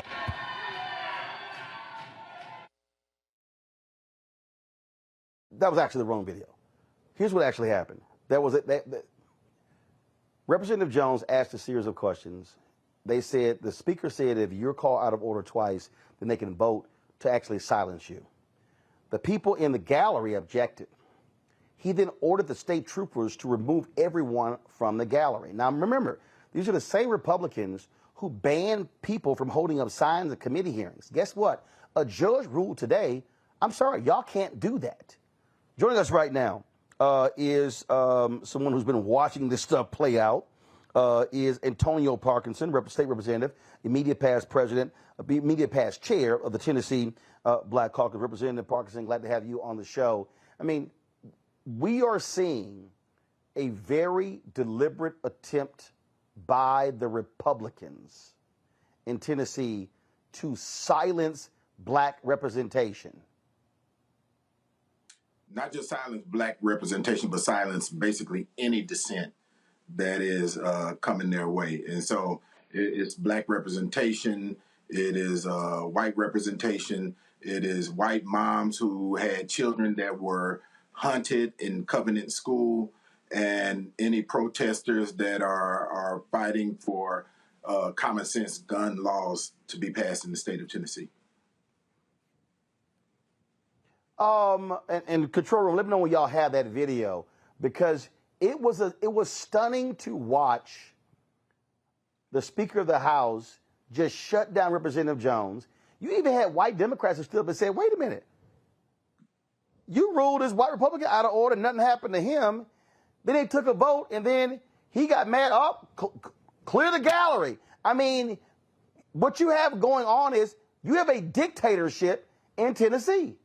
That was actually the wrong video. Here's what actually happened. Representative Jones asked a series of questions. The speaker said if you're called out of order twice, then they can vote to actually silence you. The people in the gallery objected. He then ordered the state troopers to remove everyone from the gallery. Now remember, these are the same Republicans who banned people from holding up signs at committee hearings. Guess what? A judge ruled today, I'm sorry, y'all can't do that. Joining us right now is someone who's been watching this stuff play out, is Antonio Parkinson, State Representative, immediate past president, immediate past chair of the Tennessee Black Caucus. Representative Parkinson, glad to have you on the show. I mean, we are seeing a very deliberate attempt by the Republicans in Tennessee to silence black representation. Not just silence black representation, but silence basically any dissent that is coming their way. And so it's black representation, it is white representation, it is white moms who had children that were hunted in Covenant School, and any protesters that are fighting for common sense gun laws to be passed in the state of Tennessee. And control room, let me know when y'all have that video, because it was stunning to watch the Speaker of the House just shut down Representative Jones. You even had white Democrats who stood up and said, wait a minute. You ruled this white Republican out of order, nothing happened to him. Then they took a vote, and then he got mad. Clear the gallery. I mean, what you have going on is you have a dictatorship in Tennessee.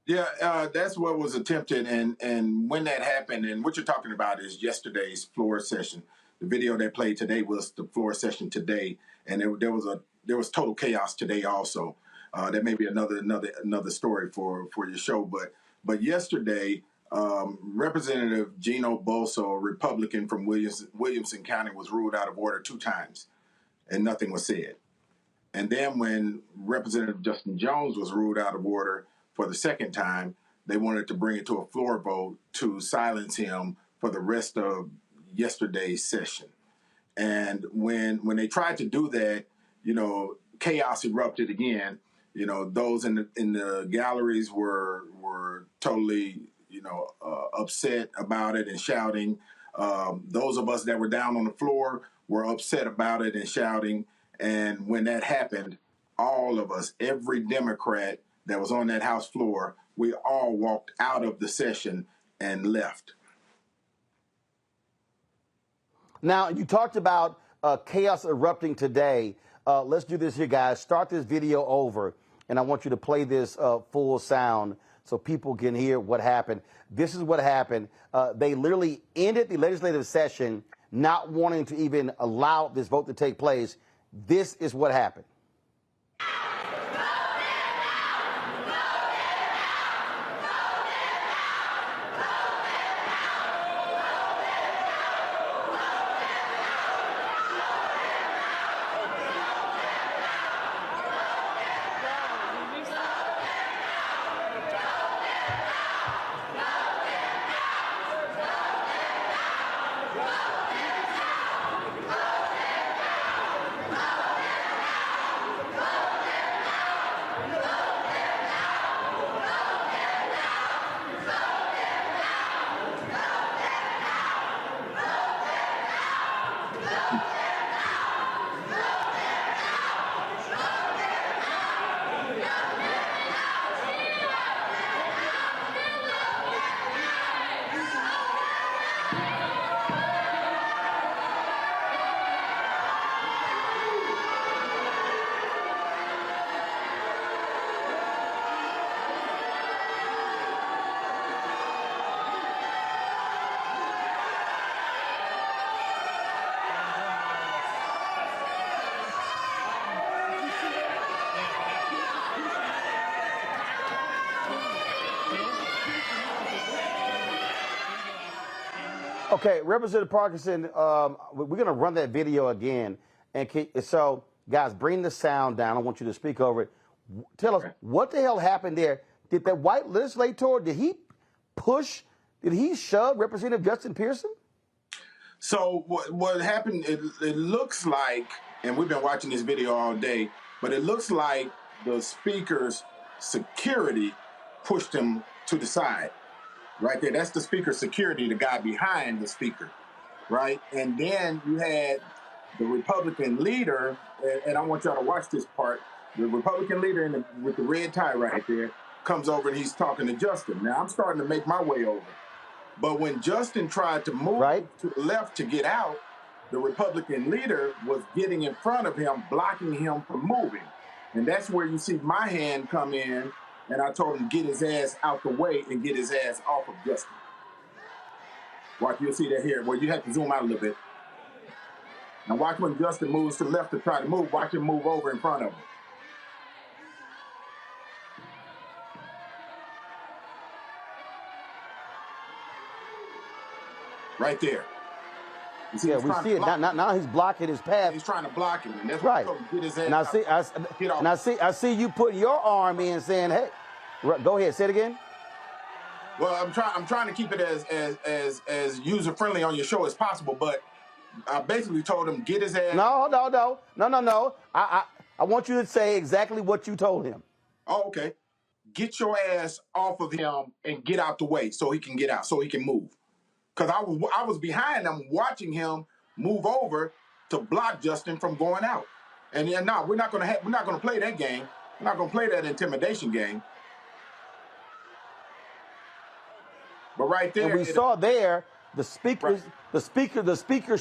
Yeah, that's what was attempted, and when that happened, and what you're talking about is yesterday's floor session. The video they played today was the floor session today, and there was total chaos today also. That may be another story for your show, but yesterday, Representative Gino Bolso, a Republican from Williamson County, was ruled out of order 2 times, and nothing was said. And then when Representative Justin Jones was ruled out of order for the 2nd time, they wanted to bring it to a floor vote to silence him for the rest of yesterday's session. And when they tried to do that, chaos erupted again. Those in the galleries were totally, upset about it and shouting. Those of us that were down on the floor were upset about it and shouting. And when that happened, all of us, every Democrat that was on that House floor, we all walked out of the session and left. Now, you talked about chaos erupting today. Let's do this here, guys. Start this video over, and I want you to play this full sound so people can hear what happened. This is what happened. They literally ended the legislative session not wanting to even allow this vote to take place. This is what happened. Okay, Representative Parkinson, we're going to run that video again. And so, guys, bring the sound down. I want you to speak over it. Tell us, what the hell happened there? Did that white legislator, did he shove Representative Justin Pearson? So what happened, it looks like, and we've been watching this video all day, but it looks like the speaker's security pushed him to the side. Right there, that's the speaker's security, the guy behind the speaker, right? And then you had the Republican leader, and I want y'all to watch this part. The Republican leader with the red tie right there comes over and he's talking to Justin. Now, I'm starting to make my way over. But when Justin tried to move to the left to get out, the Republican leader was getting in front of him, blocking him from moving. And that's where you see my hand come in. And I told him to get his ass out the way and get his ass off of Justin. Watch, you'll see that here. Well, you have to zoom out a little bit. Now watch when Justin moves to the left to try to move. Watch him move over in front of him. Right there. You see, yeah, we see it. Now he's blocking his path. He's trying to block him. And that's right. What get his ass and I see you put your arm in saying, hey, go ahead, say it again. Well, I'm trying to keep it as user friendly on your show as possible, but I basically told him get his ass. No. I want you to say exactly what you told him. Oh, okay. Get your ass off of him and get out the way so he can get out, so he can move. Because I was behind him watching him move over to block Justin from going out. And no, we're not going to play that game. We're not going to play that intimidation game. But right there, and we saw there the speaker's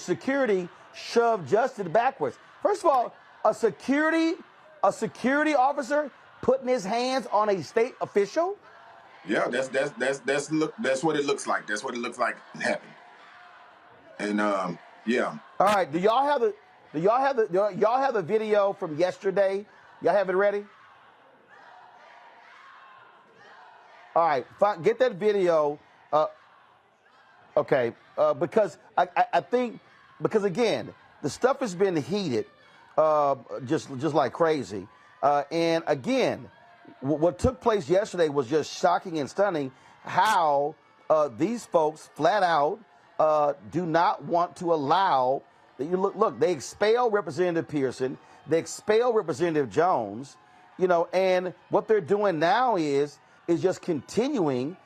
security shoved Justin backwards. First of all, a security officer putting his hands on a state official. Yeah, that's what it looks like. That's what it looks like happened. And yeah. All right. Do y'all have the video from yesterday? Y'all have it ready? All right. Fine, get that video. Okay. Because I think again the stuff has been heated, just like crazy. And again, what took place yesterday was just shocking and stunning. How these folks flat out do not want to allow. Look, they expel Representative Pearson, they expel Representative Jones, and what they're doing now is just continuing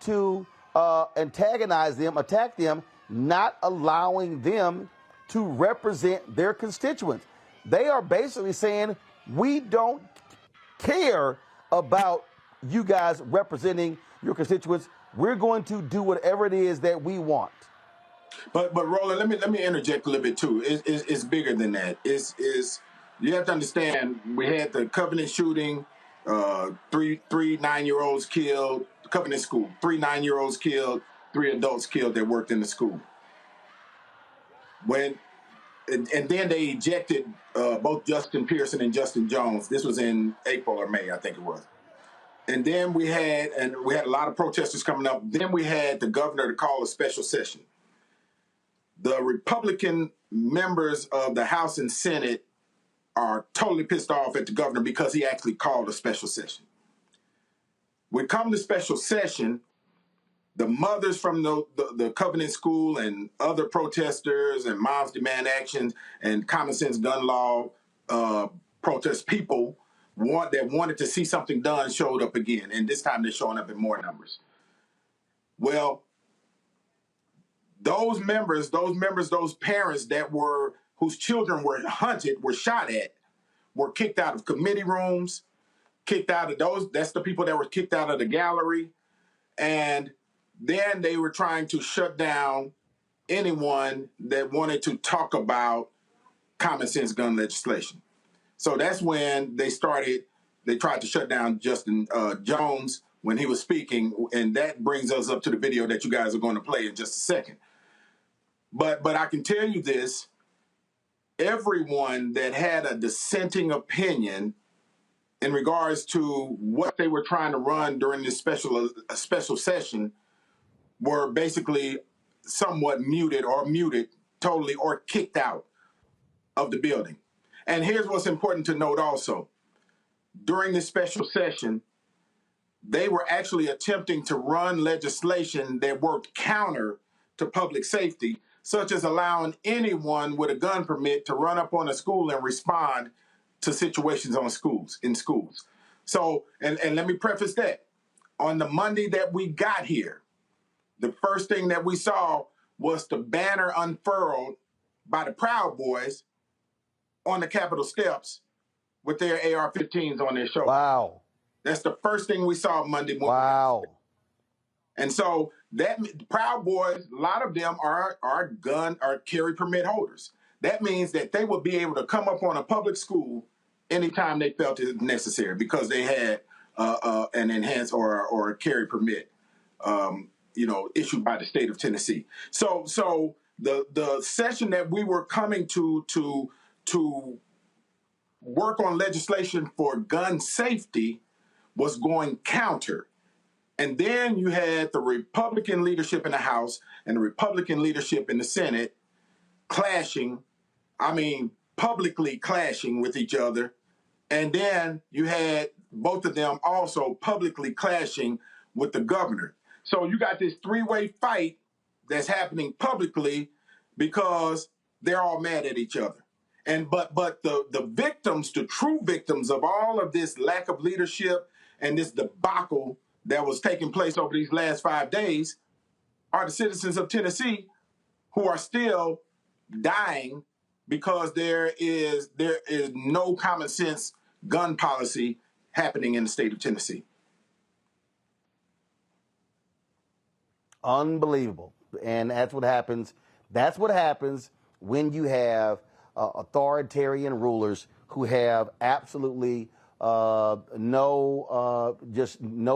to antagonize them, attack them, not allowing them to represent their constituents. They are basically saying, we don't care about you guys representing your constituents. We're going to do whatever it is that we want. But Roland, let me interject a little bit too. It's bigger than that. You have to understand, we had the Covenant shooting, three 9-year-olds killed, Covenant school, 3 9-year-olds killed, 3 adults killed that worked in the school. And then they ejected both Justin Pearson and Justin Jones. This was in April or May, I think it was. And then we had a lot of protesters coming up. Then we had the governor to call a special session. The Republican members of the House and Senate are totally pissed off at the governor because he actually called a special session. We come to special session, the mothers from the Covenant School and other protesters and Moms Demand Action and Common Sense Gun Law protest people that wanted to see something done showed up again. And this time they're showing up in more numbers. Well, those parents whose children were hunted, were shot at, were kicked out of committee rooms, kicked out of those. That's the people that were kicked out of the gallery. And then they were trying to shut down anyone that wanted to talk about common sense gun legislation. So that's when they tried to shut down Justin Jones when he was speaking. And that brings us up to the video that you guys are going to play in just a second. But I can tell you this, everyone that had a dissenting opinion in regards to what they were trying to run during this special session were basically somewhat muted totally or kicked out of the building. And here's what's important to note also. During this special session, they were actually attempting to run legislation that worked counter to public safety, such as allowing anyone with a gun permit to run up on a school and respond to situations in schools. So, and let me preface that. On the Monday that we got here, the first thing that we saw was the banner unfurled by the Proud Boys on the Capitol steps with their AR-15s on their shoulders. Wow. That's the first thing we saw Monday morning. Wow. And so that Proud Boys, a lot of them are carry permit holders. That means that they will be able to come up on a public school anytime they felt it necessary because they had an enhanced or a carry permit, issued by the state of Tennessee. So the session that we were coming to work on legislation for gun safety was going counter. And then you had the Republican leadership in the House and the Republican leadership in the Senate publicly clashing with each other. And then you had both of them also publicly clashing with the governor. So you got this three-way fight that's happening publicly because they're all mad at each other. But the victims, the true victims of all of this lack of leadership and this debacle that was taking place over these last 5 days are the citizens of Tennessee who are still dying because there is no common sense gun policy happening in the state of Tennessee. Unbelievable. And that's what happens. That's what happens when you have authoritarian rulers who have absolutely no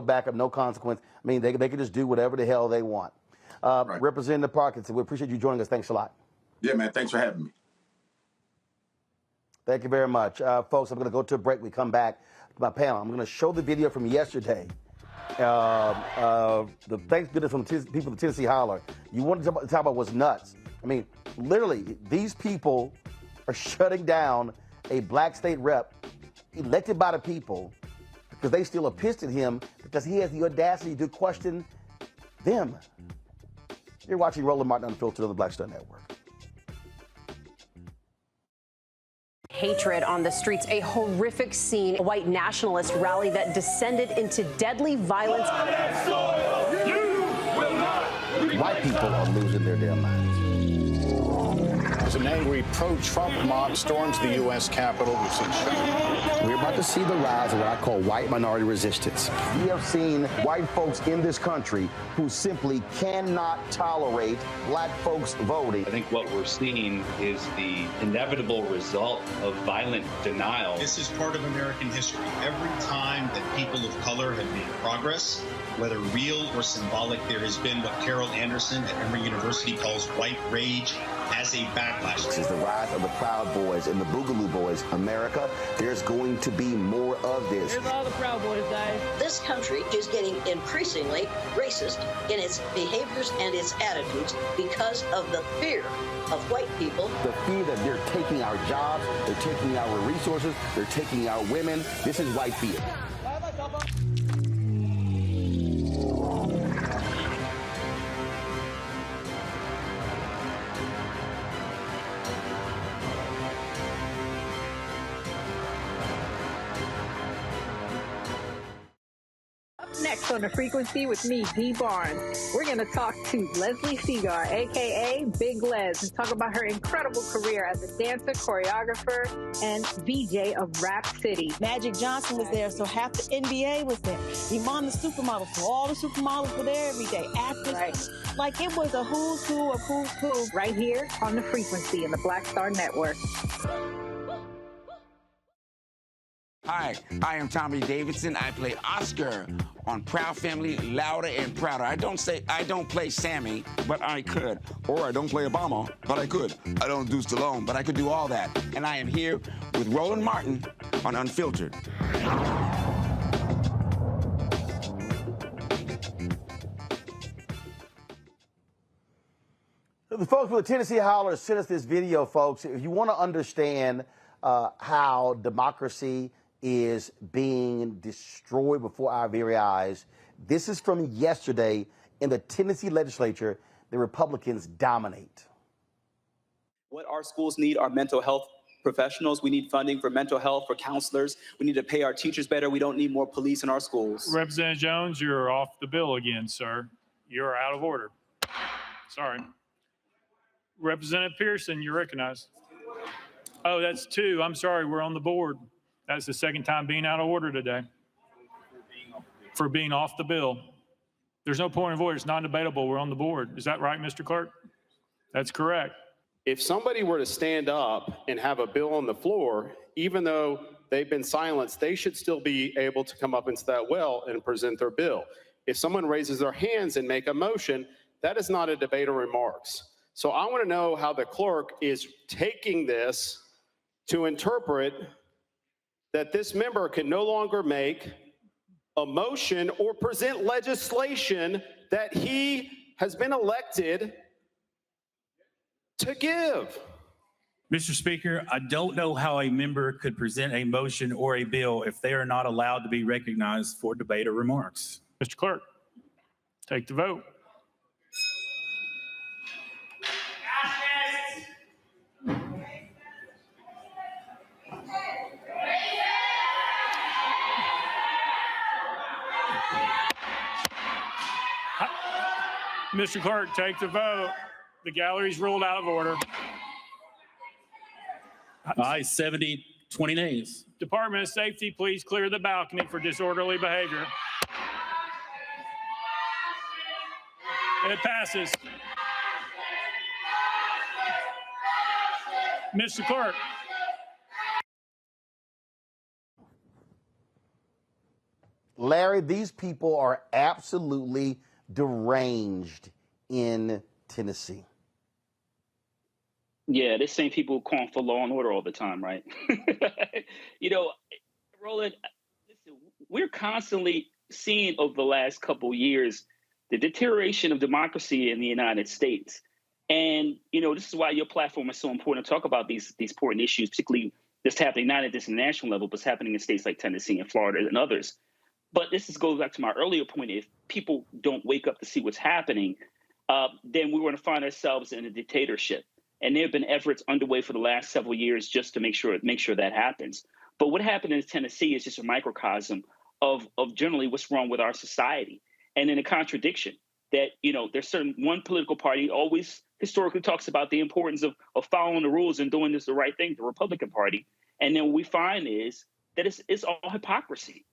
backup, no consequence. I mean, they can just do whatever the hell they want. Right. Representative Parkinson, we appreciate you joining us. Thanks a lot. Yeah, man. Thanks for having me. Thank you very much. Folks, I'm going to go to a break. We come back to my panel. I'm going to show the video from yesterday. The thanks goodness from people of the Tennessee Holler. You wanted to talk about what's nuts. I mean, literally, these people are shutting down a black state rep elected by the people because they still are pissed at him because he has the audacity to question them. You're watching Roland Martin Unfiltered on the Black Star Network. Hatred on the streets, a horrific scene, a white nationalist rally that descended into deadly violence. White people are losing their damn minds. As an angry pro-Trump mob storms the U.S. Capitol, we've seen shooting. We're about to see the rise of what I call white minority resistance. We have seen white folks in this country who simply cannot tolerate black folks voting. I think what we're seeing is the inevitable result of violent denial. This is part of American history. Every time that people of color have made progress, whether real or symbolic, there has been what Carol Anderson at Emory University calls white rage as a backlash. This is the rise of the Proud Boys and the Boogaloo Boys. America, there's going to be more of this. Here's all the Proud Boys, guys. This country is getting increasingly racist in its behaviors and its attitudes because of the fear of white people. The fear that they're taking our jobs, they're taking our resources, they're taking our women. This is white fear. Next on The Frequency with me, Dee Barnes. We're going to talk to Leslie Segar, a.k.a. Big Les, and talk about her incredible career as a dancer, choreographer, and VJ of Rap City. Magic Johnson was there, so half the NBA was there. Iman the supermodel, so all the supermodels were there every day. Actors, right. Like it was a who's who of who's who. Right here on The Frequency in the Black Star Network. Hi, I am Tommy Davidson. I play Oscar on Proud Family, Louder and Prouder. I don't play Sammy, but I could. Or I don't play Obama, but I could. I don't do Stallone, but I could do all that. And I am here with Roland Martin on Unfiltered. The folks with the Tennessee Holler sent us this video, folks. If you want to understand how democracy is being destroyed before our very eyes. This is from yesterday in the Tennessee legislature. The Republicans dominate. What our schools need are mental health professionals. We need funding for mental health, for counselors. We need to pay our teachers better. We don't need more police in our schools. Representative Jones, you're off the bill again, sir. You're out of order. Sorry. Representative Pearson, you're recognized. Oh, that's two. I'm sorry. We're on the board. That's the second time being out of order today. For being off the bill. There's no point of order. It's non-debatable. We're on the board. Is that right, Mr. Clerk? That's correct. If somebody were to stand up and have a bill on the floor, even though they've been silenced, they should still be able to come up into that well and present their bill. If someone raises their hands and make a motion, that is not a debate or remarks. So I want to know how the clerk is taking this to interpret that this member can no longer make a motion or present legislation that he has been elected to give. Mr. Speaker, I don't know how a member could present a motion or a bill if they are not allowed to be recognized for debate or remarks. Mr. Clerk, take the vote. Mr. Clerk, take the vote. The gallery's ruled out of order. Aye, 70, 20 nays. Department of Safety, please clear the balcony for disorderly behavior. It passes. Mr. Clerk. Larry, these people are absolutely deranged in Tennessee. Yeah, the same people calling for law and order all the time, right? You know, Roland, listen, we're constantly seeing over the last couple of years the deterioration of democracy in the United States. And, you know, this is why your platform is so important to talk about these important issues, particularly that's happening not at this national level, but it's happening in states like Tennessee and Florida and others. But goes back to my earlier point. If people don't wake up to see what's happening, then we're going to find ourselves in a dictatorship. And there have been efforts underway for the last several years just to make sure that happens. But what happened in Tennessee is just a microcosm of generally what's wrong with our society. And then a contradiction that, you know, there's one political party always historically talks about the importance of following the rules and doing the right thing, the Republican Party. And then what we find is that it's all hypocrisy.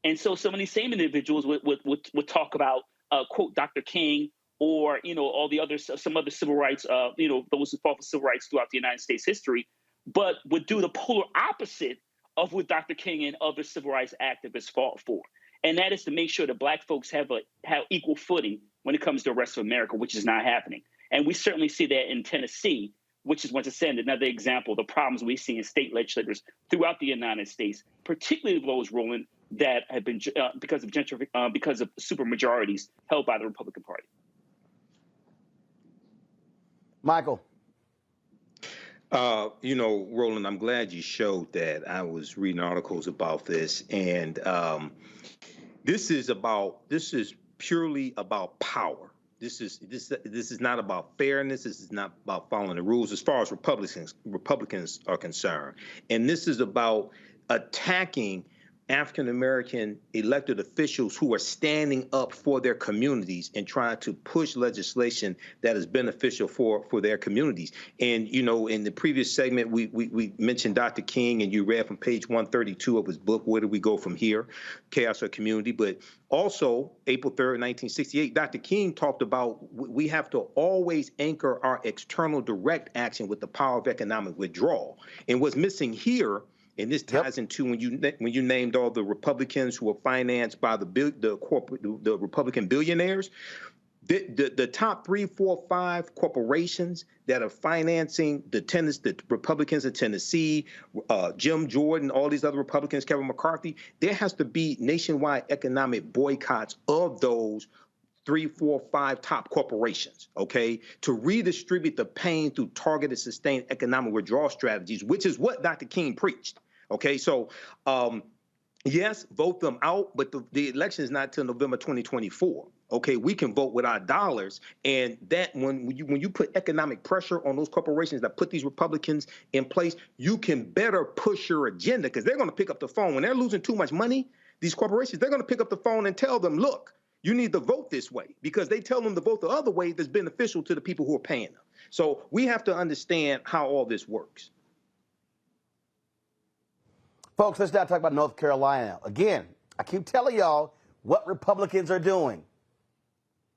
And so some of these same individuals would talk about, quote, Dr. King, or, you know, all the others, some other civil rights, you know, those who fought for civil rights throughout the United States history, but would do the polar opposite of what Dr. King and other civil rights activists fought for. And that is to make sure that Black folks have equal footing when it comes to the rest of America, which is not happening. And we certainly see that in Tennessee, which is, once again, another example of the problems we see in state legislators throughout the United States, particularly those, Roland, that have been because of supermajorities held by the Republican Party. Michael. You know, Roland, I'm glad you showed that. I was reading articles about this, and this is purely about power. This is not about fairness. This is not about following the rules as far as Republicans are concerned. And this is about attacking African-American elected officials who are standing up for their communities and trying to push legislation that is beneficial for their communities. And, you know, in the previous segment, we mentioned Dr. King, and you read from page 132 of his book, Where Do We Go From Here? Chaos or Community. But also, April 3rd, 1968, Dr. King talked about we have to always anchor our external direct action with the power of economic withdrawal. And what's missing here, and this ties into when you named all the Republicans who were financed by the Republican billionaires, the top 3, 4, 5 corporations that are financing the Republicans in Tennessee, Jim Jordan, all these other Republicans, Kevin McCarthy. There has to be nationwide economic boycotts of those 3, 4, 5 top corporations, okay, to redistribute the pain through targeted, sustained economic withdrawal strategies, which is what Dr. King preached. Okay, so yes, vote them out, but the election is not till November 2024. Okay, we can vote with our dollars, and that when you put economic pressure on those corporations that put these Republicans in place, you can better push your agenda, because they're going to pick up the phone when they're losing too much money. These corporations, they're going to pick up the phone and tell them, look, you need to vote this way, because they tell them to vote the other way that's beneficial to the people who are paying them. So we have to understand how all this works. Folks, let's now talk about North Carolina. Again, I keep telling y'all what Republicans are doing.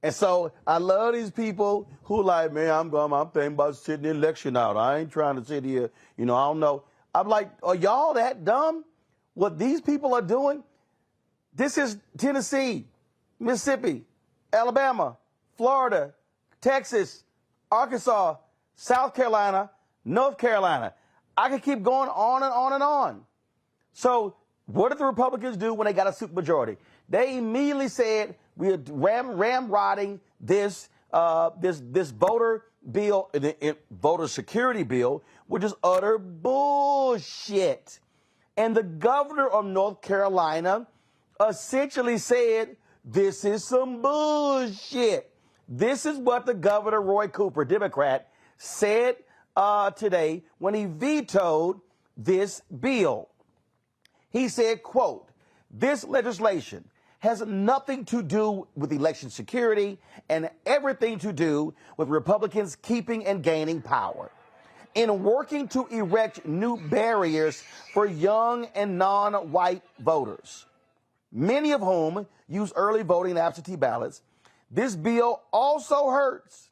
And so I love these people who like, man, I'm thinking about sitting the election out. I ain't trying to sit here. You know, I don't know. I'm like, are y'all that dumb? What these people are doing? This is Tennessee, Mississippi, Alabama, Florida, Texas, Arkansas, South Carolina, North Carolina. I could keep going on and on and on. So what did the Republicans do when they got a supermajority? They immediately said we are ramrodding this voter bill, voter security bill, which is utter bullshit. And the governor of North Carolina essentially said, this is some bullshit. This is what the governor, Roy Cooper, Democrat, said today when he vetoed this bill. He said, quote, this legislation has nothing to do with election security and everything to do with Republicans keeping and gaining power. in working to erect new barriers for young and non-white voters, many of whom use early voting and absentee ballots. This bill also hurts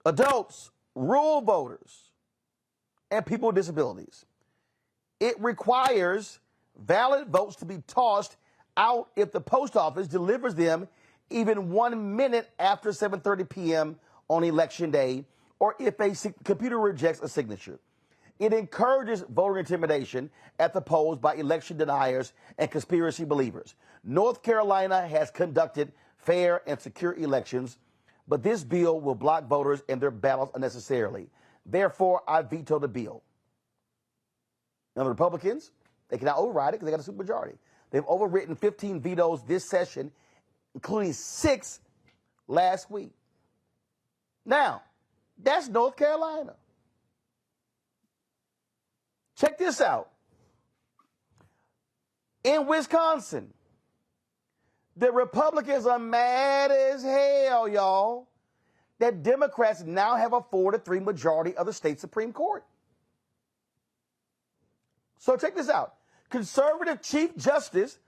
adults, rural voters, and people with disabilities. It requires valid votes to be tossed out if the post office delivers them even 1 minute after 7:30 p.m. on election day, or if a computer rejects a signature. It encourages voter intimidation at the polls by election deniers and conspiracy believers. North Carolina has conducted fair and secure elections, but this bill will block voters and their ballots unnecessarily. Therefore, I veto the bill. Now, the Republicans, they cannot override it because they got a supermajority. They've overwritten 15 vetoes this session, including 6 last week. Now, that's North Carolina. Check this out. In Wisconsin, the Republicans are mad as hell, y'all, that Democrats now have a 4-3 majority of the state Supreme Court. So check this out. Conservative Chief Justice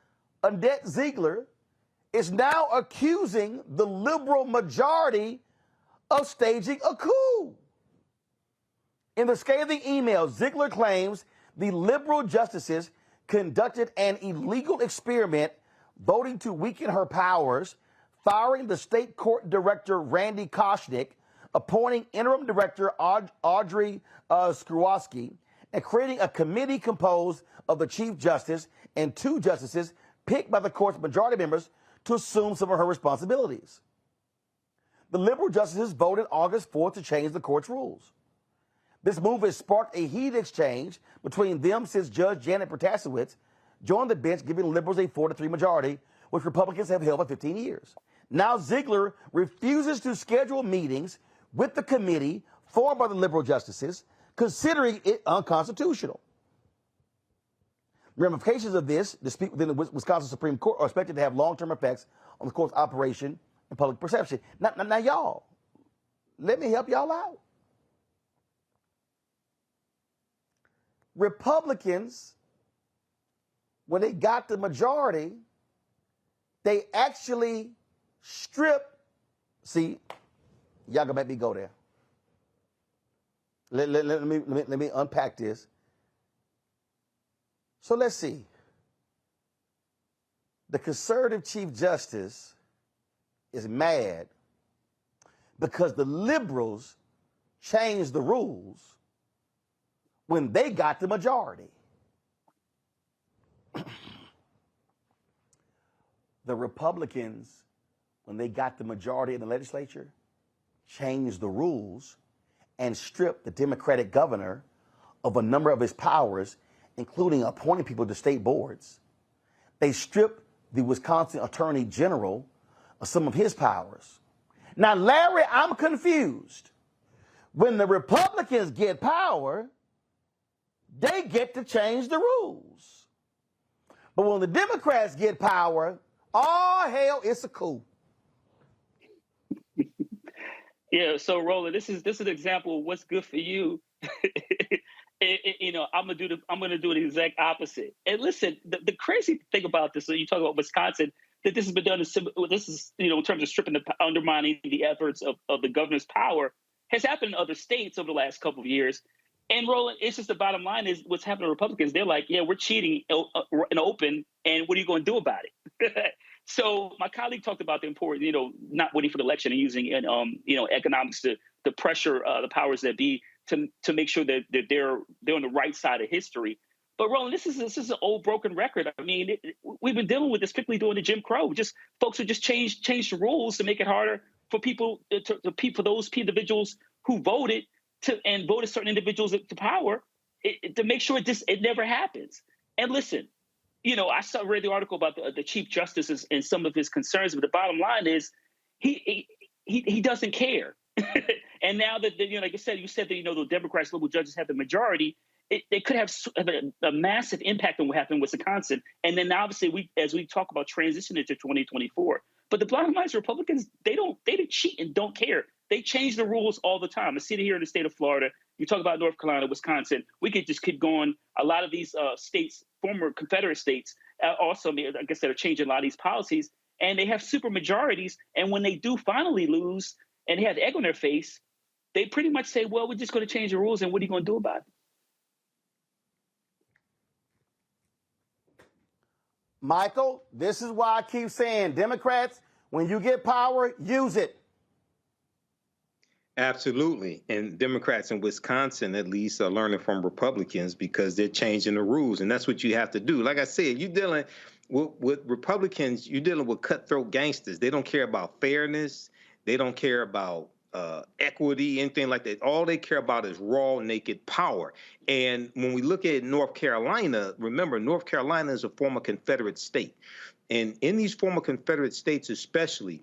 Annette Ziegler is now accusing the liberal majority of staging a coup. In the scathing email, Ziegler claims the liberal justices conducted an illegal experiment, voting to weaken her powers, firing the state court director Randy Koshnick, appointing interim director Audrey Skruwski, and creating a committee composed of the Chief Justice and 2 justices picked by the court's majority members to assume some of her responsibilities. The liberal justices voted August 4th to change the court's rules. This move has sparked a heated exchange between them since Judge Janet Protasewicz joined the bench, giving the liberals a 4-3 majority, which Republicans have held for 15 years. Now Ziegler refuses to schedule meetings with the committee formed by the liberal justices, considering it unconstitutional. Ramifications of this dispute within the Wisconsin Supreme Court are expected to have long-term effects on the court's operation and public perception. Now, y'all, let me help y'all out. Republicans, when they got the majority, they actually stripped. See, y'all gonna make me go there. Let me unpack this. So let's see. The conservative Chief Justice is mad because the liberals changed the rules when they got the majority. The Republicans, when they got the majority in the legislature, changed the rules and stripped the Democratic governor of a number of his powers, including appointing people to state boards. They stripped the Wisconsin Attorney General of some of his powers. Now, Larry, I'm confused. When the Republicans get power, they get to change the rules. But when the Democrats get power, oh, hell, it's a coup. Yeah, so Roland, this is an example of what's good for you. I'm gonna do the exact opposite. And listen, the crazy thing about this, so you talk about Wisconsin, that this has been done. This is in terms of undermining the efforts of the governor's power, has happened in other states over the last couple of years. And Roland, it's just the bottom line is what's happening to Republicans. They're like, yeah, we're cheating in open, and what are you going to do about it? So my colleague talked about the importance, not waiting for the election and using, economics to pressure the powers that be to make sure that they're on the right side of history. But Roland, this is an old broken record. I mean, we've been dealing with this strictly during the Jim Crow. Just folks who just change the rules to make it harder for people for those individuals who voted and voted certain individuals to power to make sure it never happens. And listen. I read the article about the Chief Justice and some of his concerns, but the bottom line is he doesn't care. And now that like you said that the Democrats, liberal judges have the majority, it could have a massive impact on what happened in Wisconsin. And then obviously as we talk about transitioning to 2024. But the bottom line is Republicans they cheat and don't care. They change the rules all the time. I see it here in the state of Florida. You talk about North Carolina, Wisconsin. We could just keep going. A lot of these states, former Confederate states, also, I guess, that are changing a lot of these policies, and they have super majorities. And when they do finally lose and they have egg on their face, they pretty much say, well, we're just going to change the rules, and what are you going to do about it? Michael, this is why I keep saying, Democrats, when you get power, use it. Absolutely. And Democrats in Wisconsin, at least, are learning from Republicans because they're changing the rules. And that's what you have to do. Like I said, you're dealing with Republicans, you're dealing with cutthroat gangsters. They don't care about fairness. They don't care about equity, anything like that. All they care about is raw, naked power. And when we look at North Carolina, remember, North Carolina is a former Confederate state. And in these former Confederate states especially,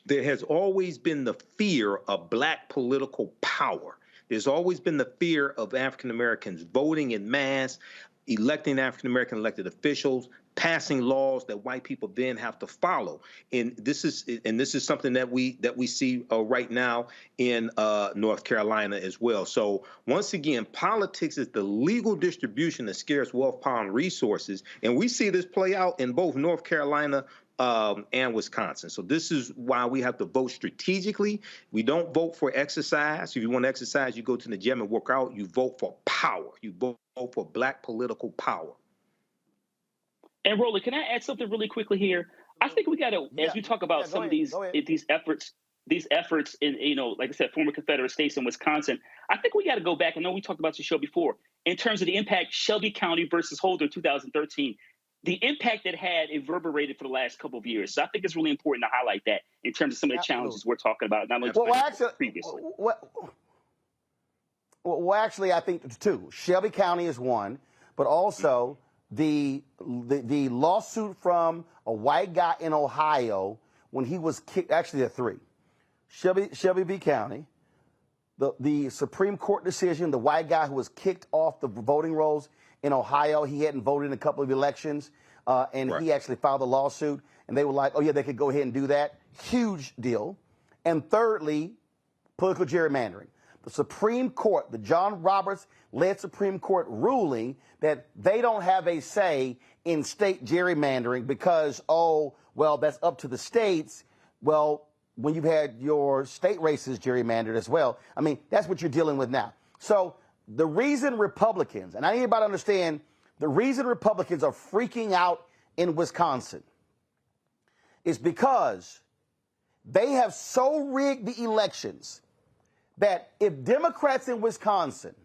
there has always been the fear of black political power. There's always been the fear of African Americans voting in mass, electing African American elected officials, passing laws that white people then have to follow. And this is something that we see right now in North Carolina as well. So once again, politics is the legal distribution of scarce wealth, power, and resources, and we see this play out in both North Carolina and Wisconsin. So this is why we have to vote strategically. We don't vote for exercise. If you want to exercise, you go to the gym and work out. You vote for power. You vote for black political power. And Roland, can I add something really quickly here? I think we got to, as we talk about some of these efforts in, like I said, former Confederate states in Wisconsin, I think we got to go back. I know we talked about the show before in terms of the impact Shelby County versus Holder 2013. The impact it had reverberated for the last couple of years. So I think it's really important to highlight that in terms of some of the challenges we're talking about, not only previously. Well, actually, I think two. Shelby County is one, but also the lawsuit from a white guy in Ohio when he was kicked. Actually, there are three. Shelby V County, the Supreme Court decision, the white guy who was kicked off the voting rolls in Ohio. He hadn't voted in a couple of elections, and he actually filed a lawsuit, and they were like, oh, yeah, they could go ahead and do that. Huge deal. And thirdly, political gerrymandering. The Supreme Court, the John Roberts-led Supreme Court ruling that they don't have a say in state gerrymandering because, oh, well, that's up to the states. Well, when you've had your state races gerrymandered as well, I mean, that's what you're dealing with now. So the reason Republicans, and I need everybody to understand, the reason Republicans are freaking out in Wisconsin is because they have so rigged the elections that if Democrats in Wisconsin,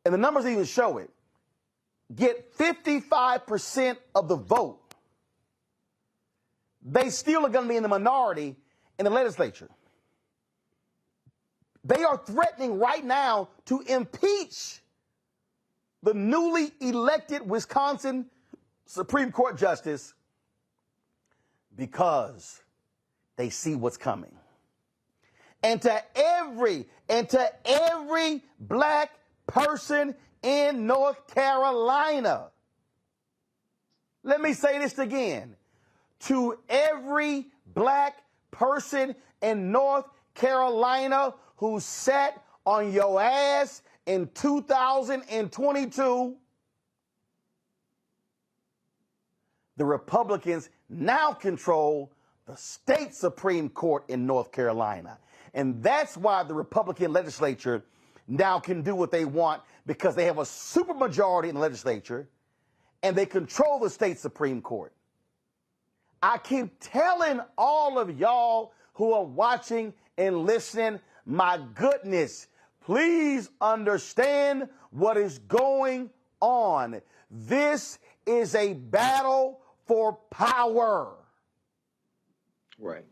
and the numbers even show it, get 55% of the vote, they still are going to be in the minority in the legislature. They are threatening right now to impeach the newly elected Wisconsin Supreme Court justice because they see what's coming. And to every black person in North Carolina, let me say this again, to every black person in North Carolina who sat on your ass in 2022, the Republicans now control the state Supreme Court in North Carolina. And that's why the Republican legislature now can do what they want, because they have a supermajority in the legislature and they control the state Supreme Court. I keep telling all of y'all who are watching and listening, my goodness, please understand what is going on. This is a battle for power. Right.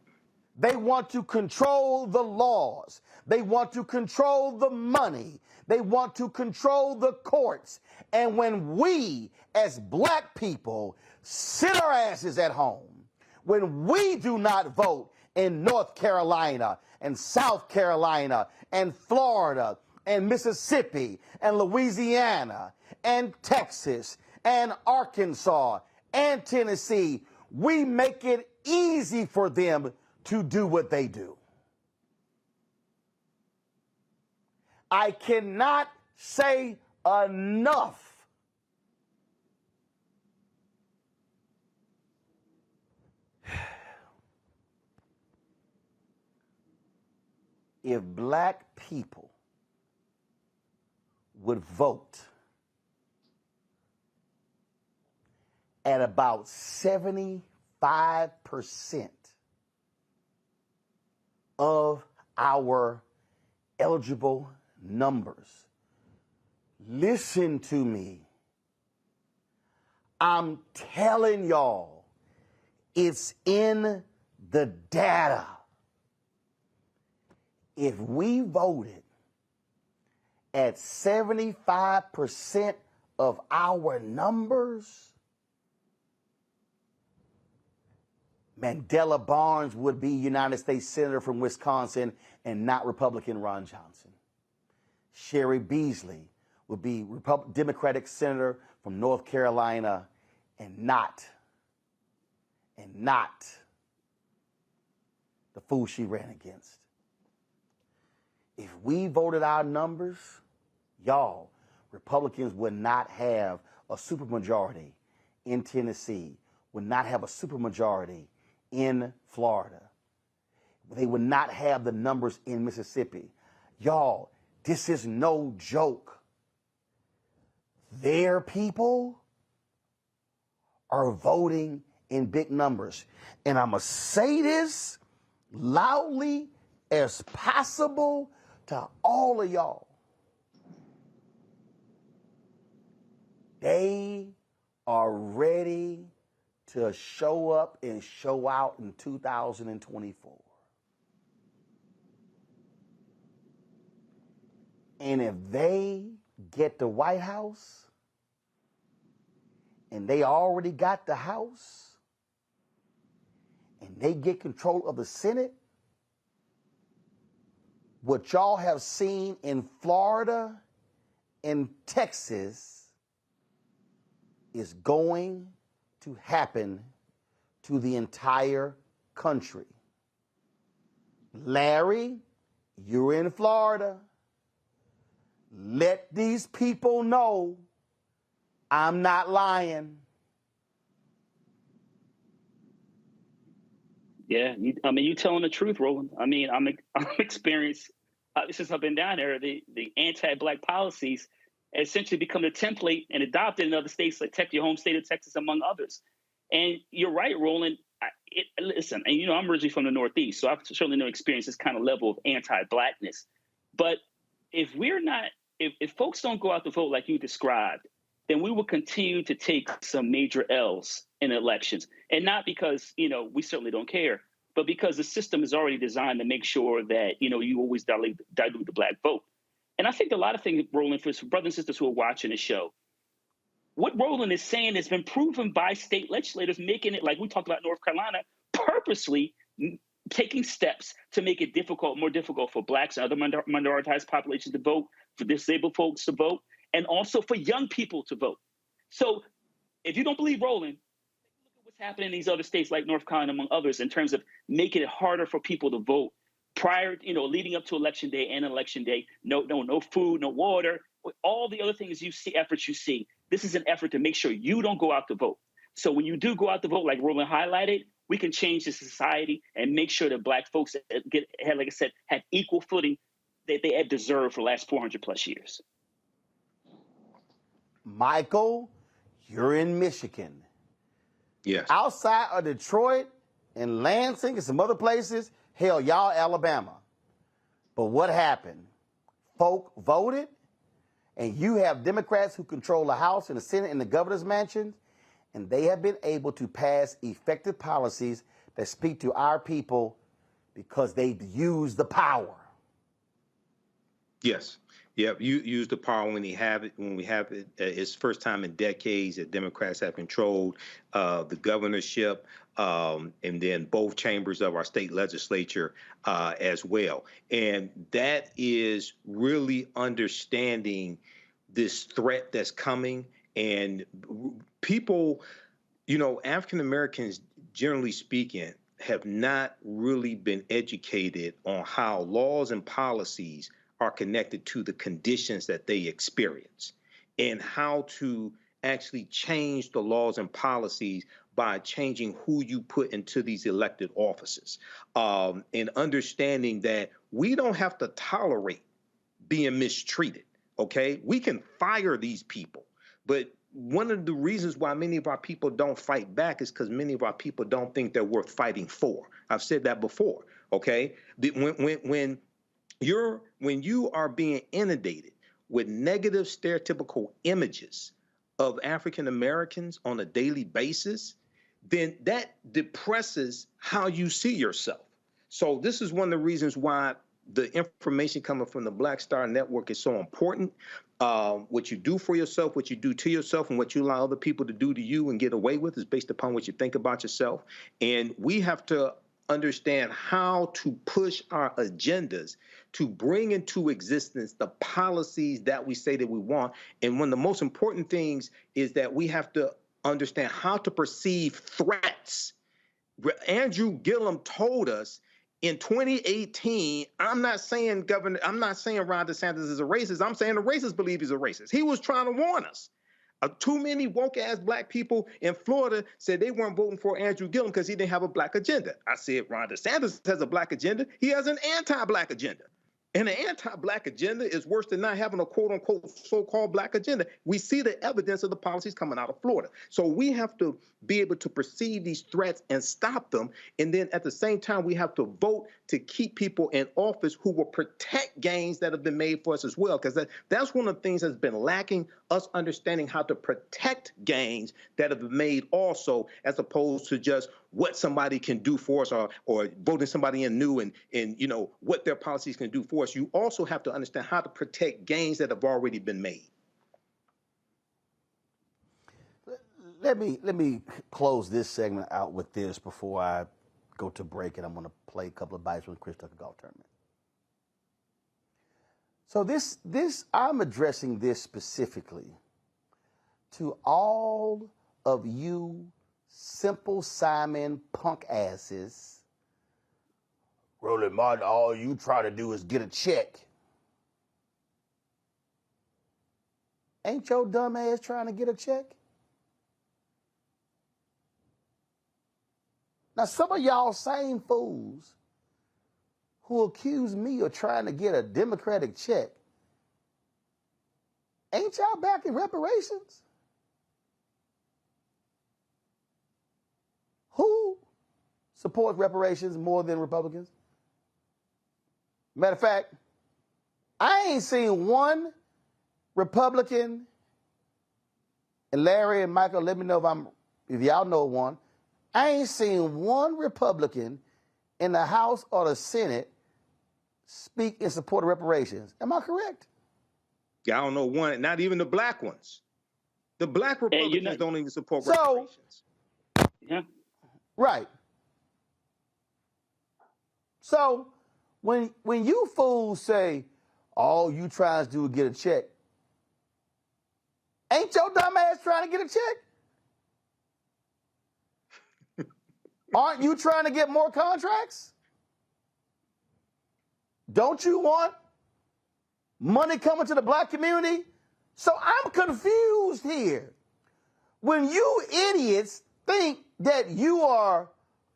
They want to control the laws. They want to control the money. They want to control the courts. And when we, as black people, sit our asses at home, when we do not vote in North Carolina and South Carolina and Florida and Mississippi and Louisiana and Texas and Arkansas and Tennessee, we make it easy for them to do what they do. I cannot say enough if black people would vote at about 75% of our eligible numbers. Listen to me. I'm telling y'all, it's in the data. If we voted at 75% of our numbers, Mandela Barnes would be United States Senator from Wisconsin and not Republican Ron Johnson. Sherry Beasley would be Democratic Senator from North Carolina and not the fool she ran against. If we voted our numbers, y'all, Republicans would not have a supermajority in Tennessee, would not have a supermajority in Florida. They would not have the numbers in Mississippi. Y'all, this is no joke. Their people are voting in big numbers. And I'm going to say this loudly as possible to all of y'all. They are ready to show up and show out in 2024. And if they get the White House, and they already got the House, and they get control of the Senate, what y'all have seen in Florida and Texas is going to happen to the entire country. Larry, you're in Florida. Let these people know I'm not lying. Yeah, you're telling the truth, Roland. I'm experienced since I've been down there. The anti-black policies essentially become the template and adopted in other states like your home state of Texas, among others. And you're right, Roland. Listen, and I'm originally from the Northeast, so I've certainly no experience this kind of level of anti-blackness. But if folks don't go out to vote like you described, then we will continue to take some major L's in elections. And not because, we certainly don't care, but because the system is already designed to make sure that, you always dilute the black vote. And I think a lot of things, Roland, for brothers and sisters who are watching the show, what Roland is saying has been proven by state legislators, making it, like we talked about North Carolina, purposely taking steps to make it more difficult for blacks and other minoritized populations to vote, for disabled folks to vote, and also for young people to vote. So if you don't believe Roland, look at what's happening in these other states like North Carolina, among others, in terms of making it harder for people to vote prior, leading up to election day and election day. No food, no water, all the other things efforts you see. This is an effort to make sure you don't go out to vote. So when you do go out to vote, like Roland highlighted, we can change the society and make sure that black folks have equal footing that they have deserved for the last 400 plus years. Michael, you're in Michigan. Yes. Outside of Detroit and Lansing and some other places, hell, y'all Alabama. But what happened? Folk voted, and you have Democrats who control the House and the Senate and the governor's mansion, and they have been able to pass effective policies that speak to our people because they use the power. Yes. Yep. You use the power when we have it. It's first time in decades that Democrats have controlled the governorship and then both chambers of our state legislature as well. And that is really understanding this threat that's coming. And people, African Americans, generally speaking, have not really been educated on how laws and policies are connected to the conditions that they experience and how to actually change the laws and policies by changing who you put into these elected offices, and understanding that we don't have to tolerate being mistreated, okay? We can fire these people, but one of the reasons why many of our people don't fight back is because many of our people don't think they're worth fighting for. I've said that before, okay? When you are being inundated with negative stereotypical images of African Americans on a daily basis, then that depresses how you see yourself. So this is one of the reasons why the information coming from the Black Star Network is so important. What you do for yourself, what you do to yourself, and what you allow other people to do to you and get away with is based upon what you think about yourself. And we have to understand how to push our agendas to bring into existence the policies that we say that we want. And one of the most important things is that we have to understand how to perceive threats. Andrew Gillum told us in 2018, I'm not saying Ron DeSantis is a racist. I'm saying the racists believe he's a racist. He was trying to warn us. Too many woke-ass black people in Florida said they weren't voting for Andrew Gillum because he didn't have a black agenda. I said Ron DeSantis has a black agenda. He has an anti-black agenda. And an anti-black agenda is worse than not having a quote-unquote so-called black agenda. We see the evidence of the policies coming out of Florida. So we have to be able to perceive these threats and stop them. And then at the same time, we have to vote to keep people in office who will protect gains that have been made for us as well. Because that's one of the things that's been lacking, us understanding how to protect gains that have been made also, as opposed to just what somebody can do for us or voting somebody in new and you know what their policies can do for us. You also have to understand how to protect gains that have already been made. Let me close this segment out with this before I go to break, and I'm going to play a couple of bites from the Chris Tucker Golf Tournament. So this I'm addressing this specifically to all of you Simple Simon punk asses. Roland Martin, all you try to do is get a check. Ain't your dumb ass trying to get a check? Now, some of y'all same fools who accuse me of trying to get a Democratic check, ain't y'all backing reparations? Who supports reparations more than Republicans? Matter of fact, I ain't seen one Republican, and Larry and Michael, let me know if y'all know one. I ain't seen one Republican in the House or the Senate speak in support of reparations. Am I correct? Yeah, I don't know one, not even the black ones. The black Republicans don't even support reparations. Yeah. Right. So when you fools say, all you trying to do is get a check, ain't your dumb ass trying to get a check? Aren't you trying to get more contracts? Don't you want money coming to the black community? So I'm confused here. When you idiots think that you are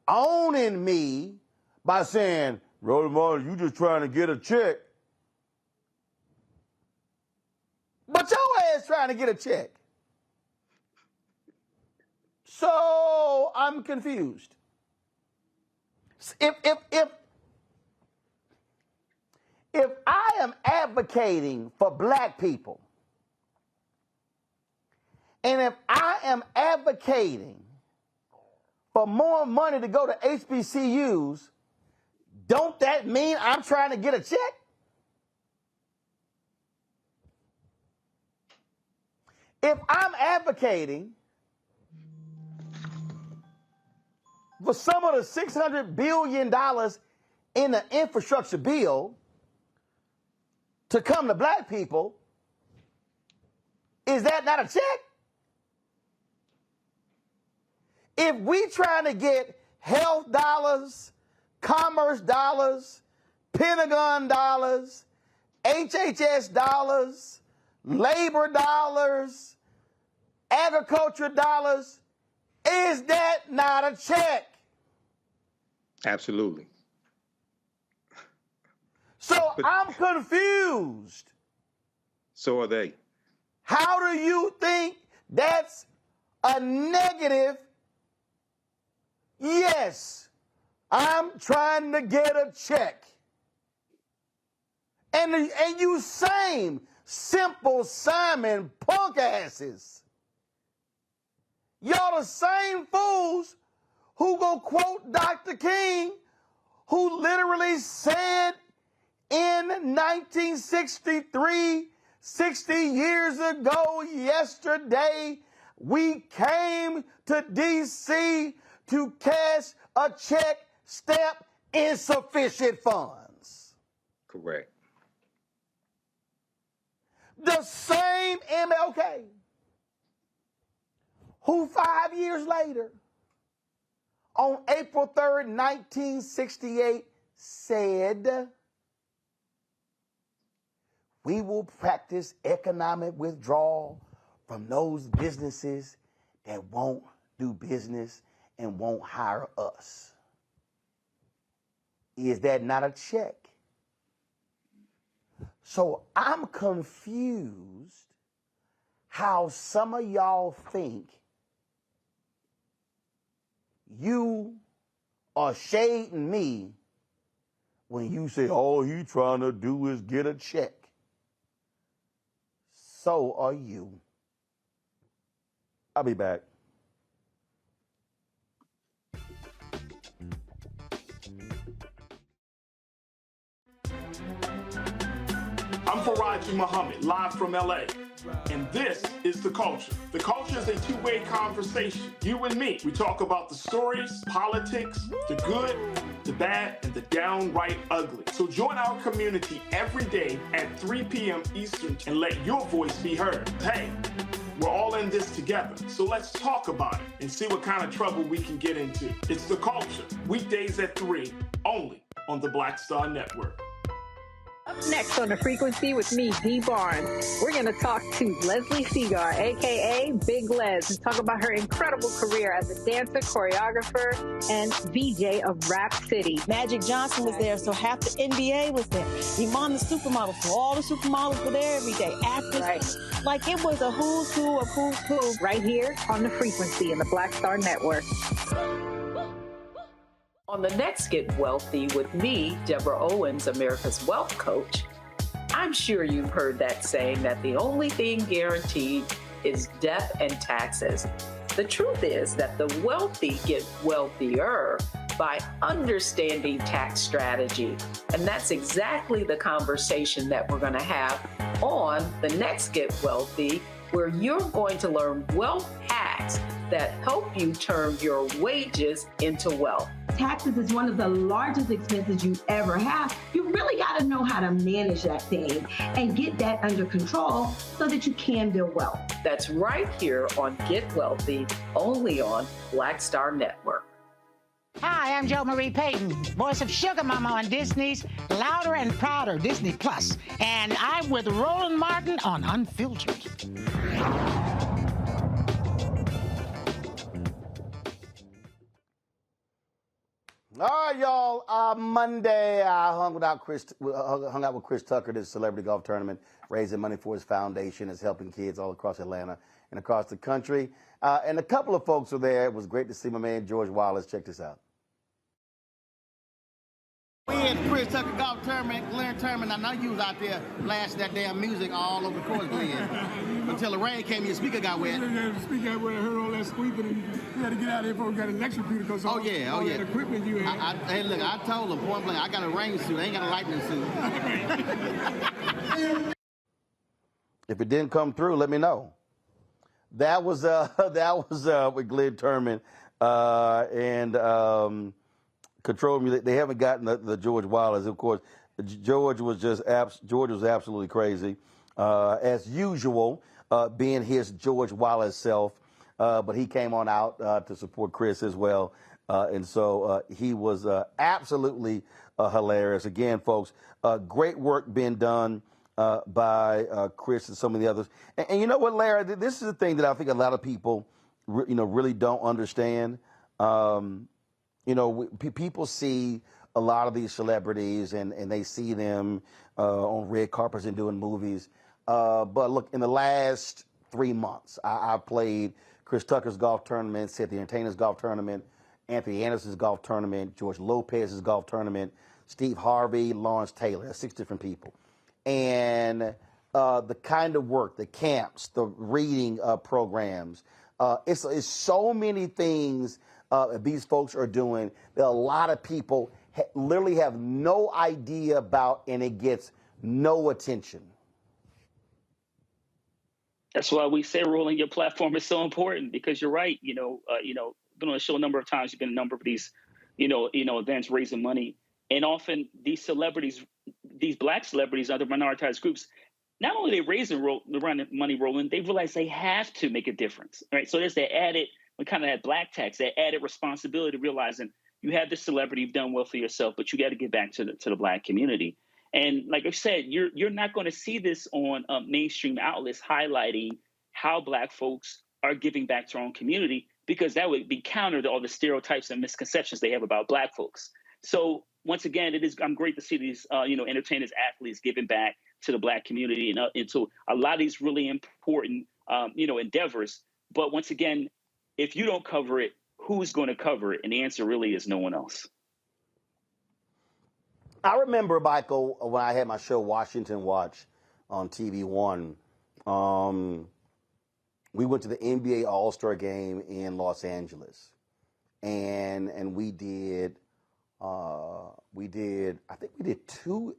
owning me by saying, Roland Martin, you just trying to get a check. But your ass trying to get a check. So I'm confused. If I am advocating for black people, and if I am advocating for more money to go to HBCUs, don't that mean I'm trying to get a check? If I'm advocating for some of the $600 billion in the infrastructure bill to come to black people, is that not a check? If we trying to get health dollars, commerce dollars, Pentagon dollars, HHS dollars, labor dollars, agriculture dollars. Is that not a check? Absolutely. So I'm confused. So are they. How do you think that's a negative? Yes, I'm trying to get a check. And you same simple Simon punk asses. Y'all the same fools who go quote Dr. King, who literally said in 1963, 60 years ago yesterday, we came to D.C. to cash a check, stamp insufficient funds. Correct. The same MLK, who 5 years later, on April 3rd, 1968, said, we will practice economic withdrawal from those businesses that won't do business and won't hire us. Is that not a check? So I'm confused how some of y'all think you are shading me when you say all he trying to do is get a check. So are you. I'll be back. I'm Faraji Muhammad, live from LA. And this is The Culture. The Culture is a two-way conversation. You and me. We talk about the stories, politics, the good, the bad, and the downright ugly. So join our community every day at 3 p.m. Eastern and let your voice be heard. Hey, we're all in this together. So let's talk about it and see what kind of trouble we can get into. It's The Culture, weekdays at 3, only on the Black Star Network. Up next on The Frequency with me, Dee Barnes, we're going to talk to Leslie Segar, a.k.a. Big Les, and talk about her incredible career as a dancer, choreographer, and VJ of Rap City. Magic Johnson was there, so half the NBA was there. Iman the supermodel, so all the supermodels were there every day. Actors, right. Like it was a who's who of who's who. Right here on The Frequency in the Black Star Network. On the next Get Wealthy with me, Deborah Owens, America's Wealth Coach, I'm sure you've heard that saying that the only thing guaranteed is death and taxes. The truth is that the wealthy get wealthier by understanding tax strategy. And that's exactly the conversation that we're going to have on the next Get Wealthy, where you're going to learn wealth hacks that help you turn your wages into wealth. Taxes is one of the largest expenses you ever have. You really got to know how to manage that thing and get that under control so that you can build wealth. That's right here on Get Wealthy, only on Black Star Network. Hi, I'm Jo Marie Payton, voice of Sugar Mama on Disney's Louder and Prouder Disney Plus, and I'm with Roland Martin on Unfiltered. All right, y'all. Monday, I hung out with Chris Tucker, this celebrity golf tournament, raising money for his foundation. Is helping kids all across Atlanta and across the country. And a couple of folks were there. It was great to see my man George Wallace. Check this out. We at the Chris Tucker Golf Tournament, Glenn Tournament. I know you was out there blasting that damn music all over the course, Glenn. Until the rain came, your speaker got wet. Yeah, the speaker got wet. I heard all that squeaking, and we had to get out of here before we got an electric because all that equipment you had. Hey, look, I told him point blank, I got a rain suit. I ain't got a lightning suit. If it didn't come through, let me know. That was with Glenn Turman and Control Music. They haven't gotten the George Wallace, of course. George was absolutely crazy, as usual, being his George Wallace self. But he came on out to support Chris as well. And so he was absolutely hilarious. Again, folks, great work being done by Chris and some of the others. And you know what, Larry? This is the thing that I think a lot of people, really don't understand. People see a lot of these celebrities and they see them on red carpets and doing movies. But look, in the last 3 months, I played Chris Tucker's golf tournament, Cynthia Entertainer's golf tournament, Anthony Anderson's golf tournament, George Lopez's golf tournament, Steve Harvey, Lawrence Taylor, 6 different people. And the kind of work, the camps, the reading programs, it's so many things these folks are doing that a lot of people literally have no idea about, and it gets no attention. That's why we say, Roland, your platform is so important, because you're right. Been on the show a number of times. You've been a number of these, events raising money, and often these celebrities, these Black celebrities, other minoritized groups, not only they raising money, Roland, they realize they have to make a difference, right? So there's that added, kind of that Black tax, that added responsibility, realizing you have this celebrity, you've done well for yourself, but you got to get back to the Black community. And like I said, you're not going to see this on mainstream outlets highlighting how Black folks are giving back to our own community, because that would be counter to all the stereotypes and misconceptions they have about Black folks. So once again, I'm great to see these, entertainers, athletes giving back to the Black community and to a lot of these really important, endeavors. But once again, if you don't cover it, who's going to cover it? And the answer really is no one else. I remember, Michael, when I had my show Washington Watch on TV One, we went to the NBA All-Star Game in Los Angeles, and we did 2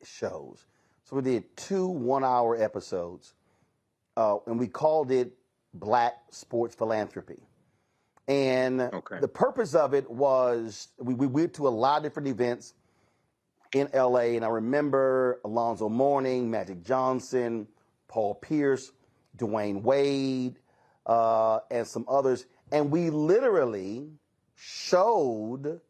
shows. So we did 2 one-hour episodes, and we called it Black Sports Philanthropy. And the purpose of it was we went to a lot of different events in LA, and I remember Alonzo Mourning, Magic Johnson, Paul Pierce, Dwayne Wade, and some others. And we literally showed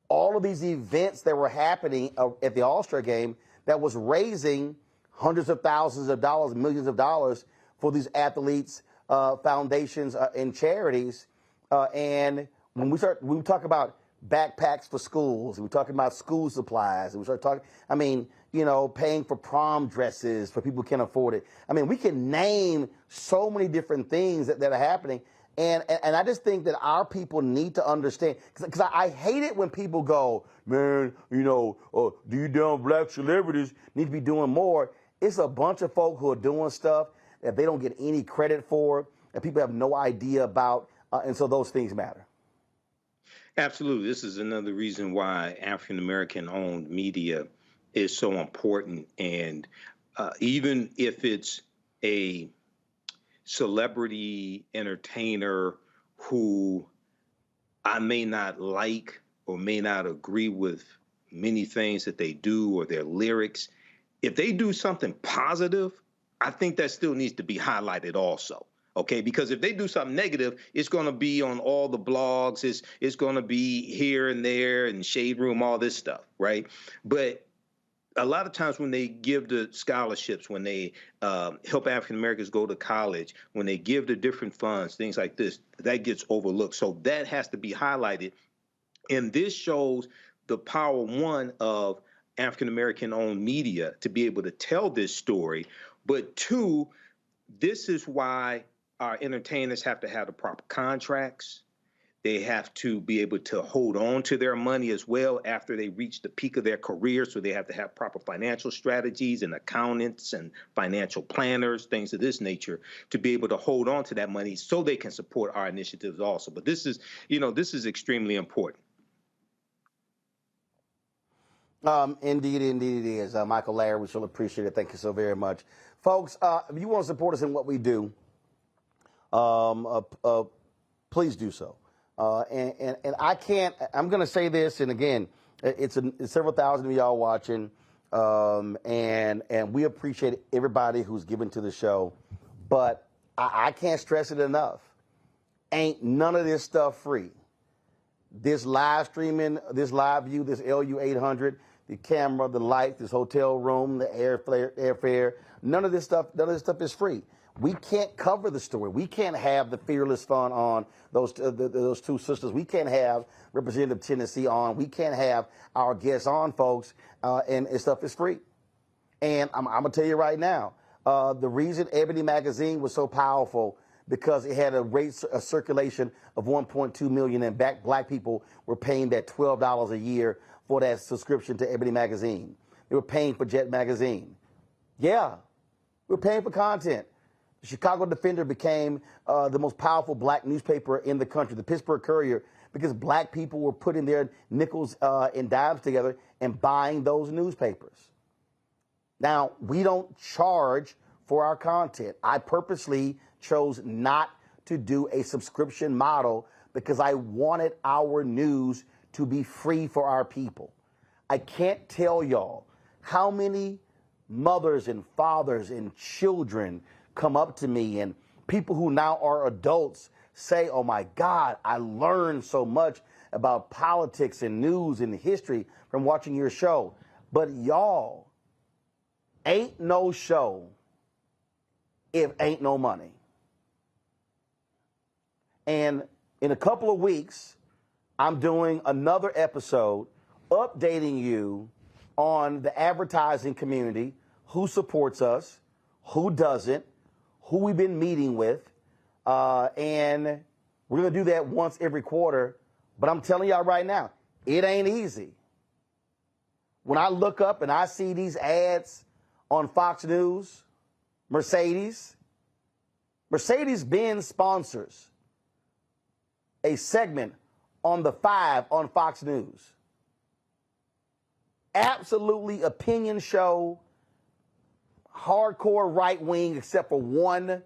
all of these events that were happening at the All-Star Game that was raising hundreds of thousands of dollars, millions of dollars for these athletes, foundations, and charities. And when we talk about backpacks for schools, we're talking about school supplies, and we start talking, paying for prom dresses for people who can't afford it. We can name so many different things that are happening. And I just think that our people need to understand, because I hate it when people go, man, do you damn Black celebrities need to be doing more? It's a bunch of folk who are doing stuff that they don't get any credit for, and people have no idea about, and so those things matter. Absolutely. This is another reason why African-American owned media is so important. And even if it's a celebrity entertainer who I may not like or may not agree with many things that they do or their lyrics, if they do something positive, I think that still needs to be highlighted also. Okay, because if they do something negative, it's going to be on all the blogs. It's going to be here and there and Shade Room, all this stuff, right? But a lot of times when they give the scholarships, when they help African Americans go to college, when they give the different funds, things like this, that gets overlooked. So that has to be highlighted. And this shows the power, one, of African American owned media to be able to tell this story. But 2, this is why our entertainers have to have the proper contracts. They have to be able to hold on to their money as well after they reach the peak of their career. So they have to have proper financial strategies and accountants and financial planners, things of this nature, to be able to hold on to that money so they can support our initiatives also. But this is extremely important. Indeed it is. Michael, Larry, we shall appreciate it. Thank you so very much. Folks, if you want to support us in what we do, please do so. And I'm going to say this, and again, it's several thousand of y'all watching, and we appreciate everybody who's given to the show, but I can't stress it enough. Ain't none of this stuff free. this live streaming, this live view, this LU800, the camera, the light, this hotel room, the airfare, none of this stuff is free. We can't cover the story. We can't have the Fearless Fund on, those two sisters. We can't have Representative Tennessee on. We can't have our guests on, folks, and stuff is free. And I'm going to tell you right now, the reason Ebony Magazine was so powerful because it had a circulation of 1.2 million, and black people were paying that $12 a year for that subscription to Ebony Magazine. They were paying for Jet Magazine. Yeah, we were paying for content. The Chicago Defender became the most powerful black newspaper in the country, the Pittsburgh Courier, because black people were putting their nickels and dimes together and buying those newspapers. Now, we don't charge for our content. I purposely chose not to do a subscription model because I wanted our news to be free for our people. I can't tell y'all how many mothers and fathers and children come up to me, and people who now are adults say, oh my God, I learned so much about politics and news and history from watching your show. But y'all, ain't no show if ain't no money. And in a couple of weeks, I'm doing another episode updating you on the advertising community, who supports us, who doesn't, who we've been meeting with, and we're going to do that once every quarter. But I'm telling y'all right now, it ain't easy. When I look up and I see these ads on Fox News, Mercedes-Benz sponsors a segment on The Five on Fox News. Absolutely opinion show, hardcore right wing, except for one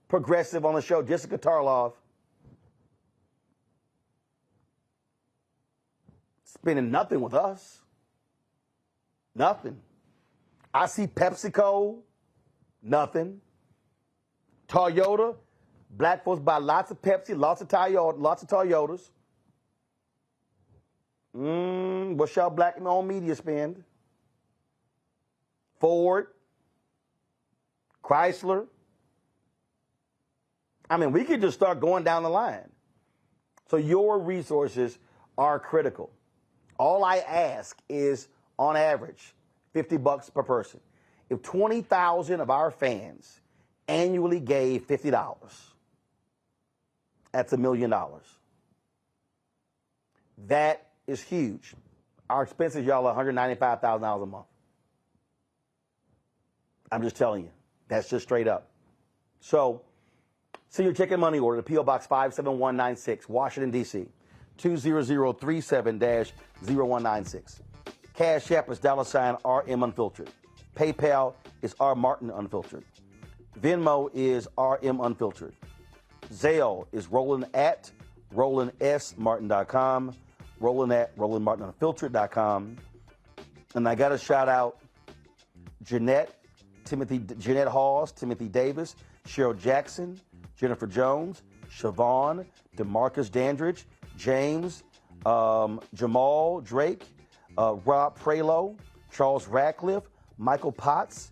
progressive on the show, Jessica Tarloff. Spending nothing with us. Nothing. I see PepsiCo, nothing. Toyota, black folks buy lots of Pepsi, lots of Toyotas. What's y'all black-owned media spend? Ford, Chrysler. I mean, we could just start going down the line. So your resources are critical. All I ask is, on average, $50 per person. If 20,000 of our fans annually gave $50, that's $1 million. That is huge. Our expenses, y'all, are $195,000 a month. I'm just telling you. That's just straight up. So, send your check and money order to P.O. Box 57196, Washington, D.C., 20037-0196. Cash App is $RM Unfiltered. PayPal is R Martin Unfiltered. Venmo is RM Unfiltered. Zelle is Roland at RolandSMartin.com. Roland at RolandMartinUnfiltered.com. And I got to shout out Jeanette Hawes, Timothy Davis, Cheryl Jackson, Jennifer Jones, Siobhan, DeMarcus Dandridge, James, Jamal Drake, Rob Prelo, Charles Radcliffe, Michael Potts,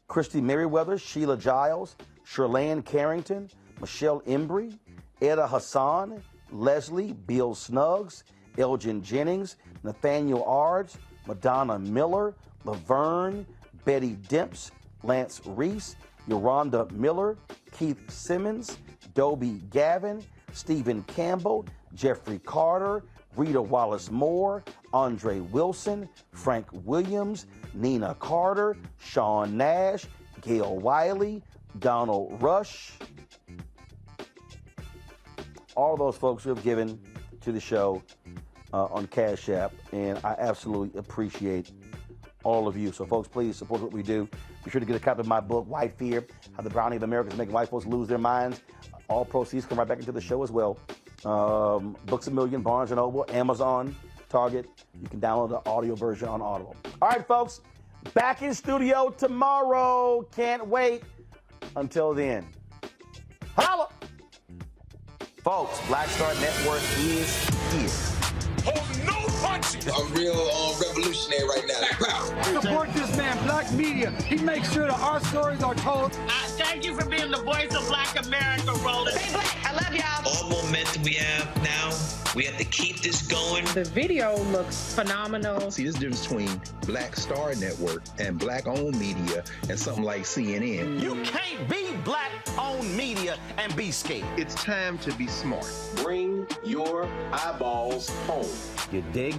Christy Merriweather, Sheila Giles, Sherlane Carrington, Michelle Embry, Etta Hassan, Leslie, Bill Snuggs, Elgin Jennings, Nathaniel Ards, Madonna Miller, Laverne, Betty Demps, Lance Reese, Yolanda Miller, Keith Simmons, Dobie Gavin, Stephen Campbell, Jeffrey Carter, Rita Wallace Moore, Andre Wilson, Frank Williams, Nina Carter, Sean Nash, Gail Wiley, Donald Rush. All those folks who have given to the show on Cash App, and I absolutely appreciate all of you. So, folks, please support what we do. Be sure to get a copy of my book, White Fear, How the Browning of America is Making White Folks Lose Their Minds. All proceeds come right back into the show as well. Books A Million, Barnes & Noble, Amazon, Target. You can download the audio version on Audible. All right, folks, back in studio tomorrow. Can't wait. Until then, holla! Folks, Black Star Network is is. Hold no punches. I'm real revolutionary right now. Support this man, Black Media. He makes sure that our stories are told. Thank you for being the voice of Black America, Roland. Stay black. I love y'all. All momentum we have now, we have to keep this going. The video looks phenomenal. See, this difference between Black Star Network and Black-owned media and something like CNN. You can't be Black-owned media and be scared. It's time to be smart. Bring your eyeballs home. You dig?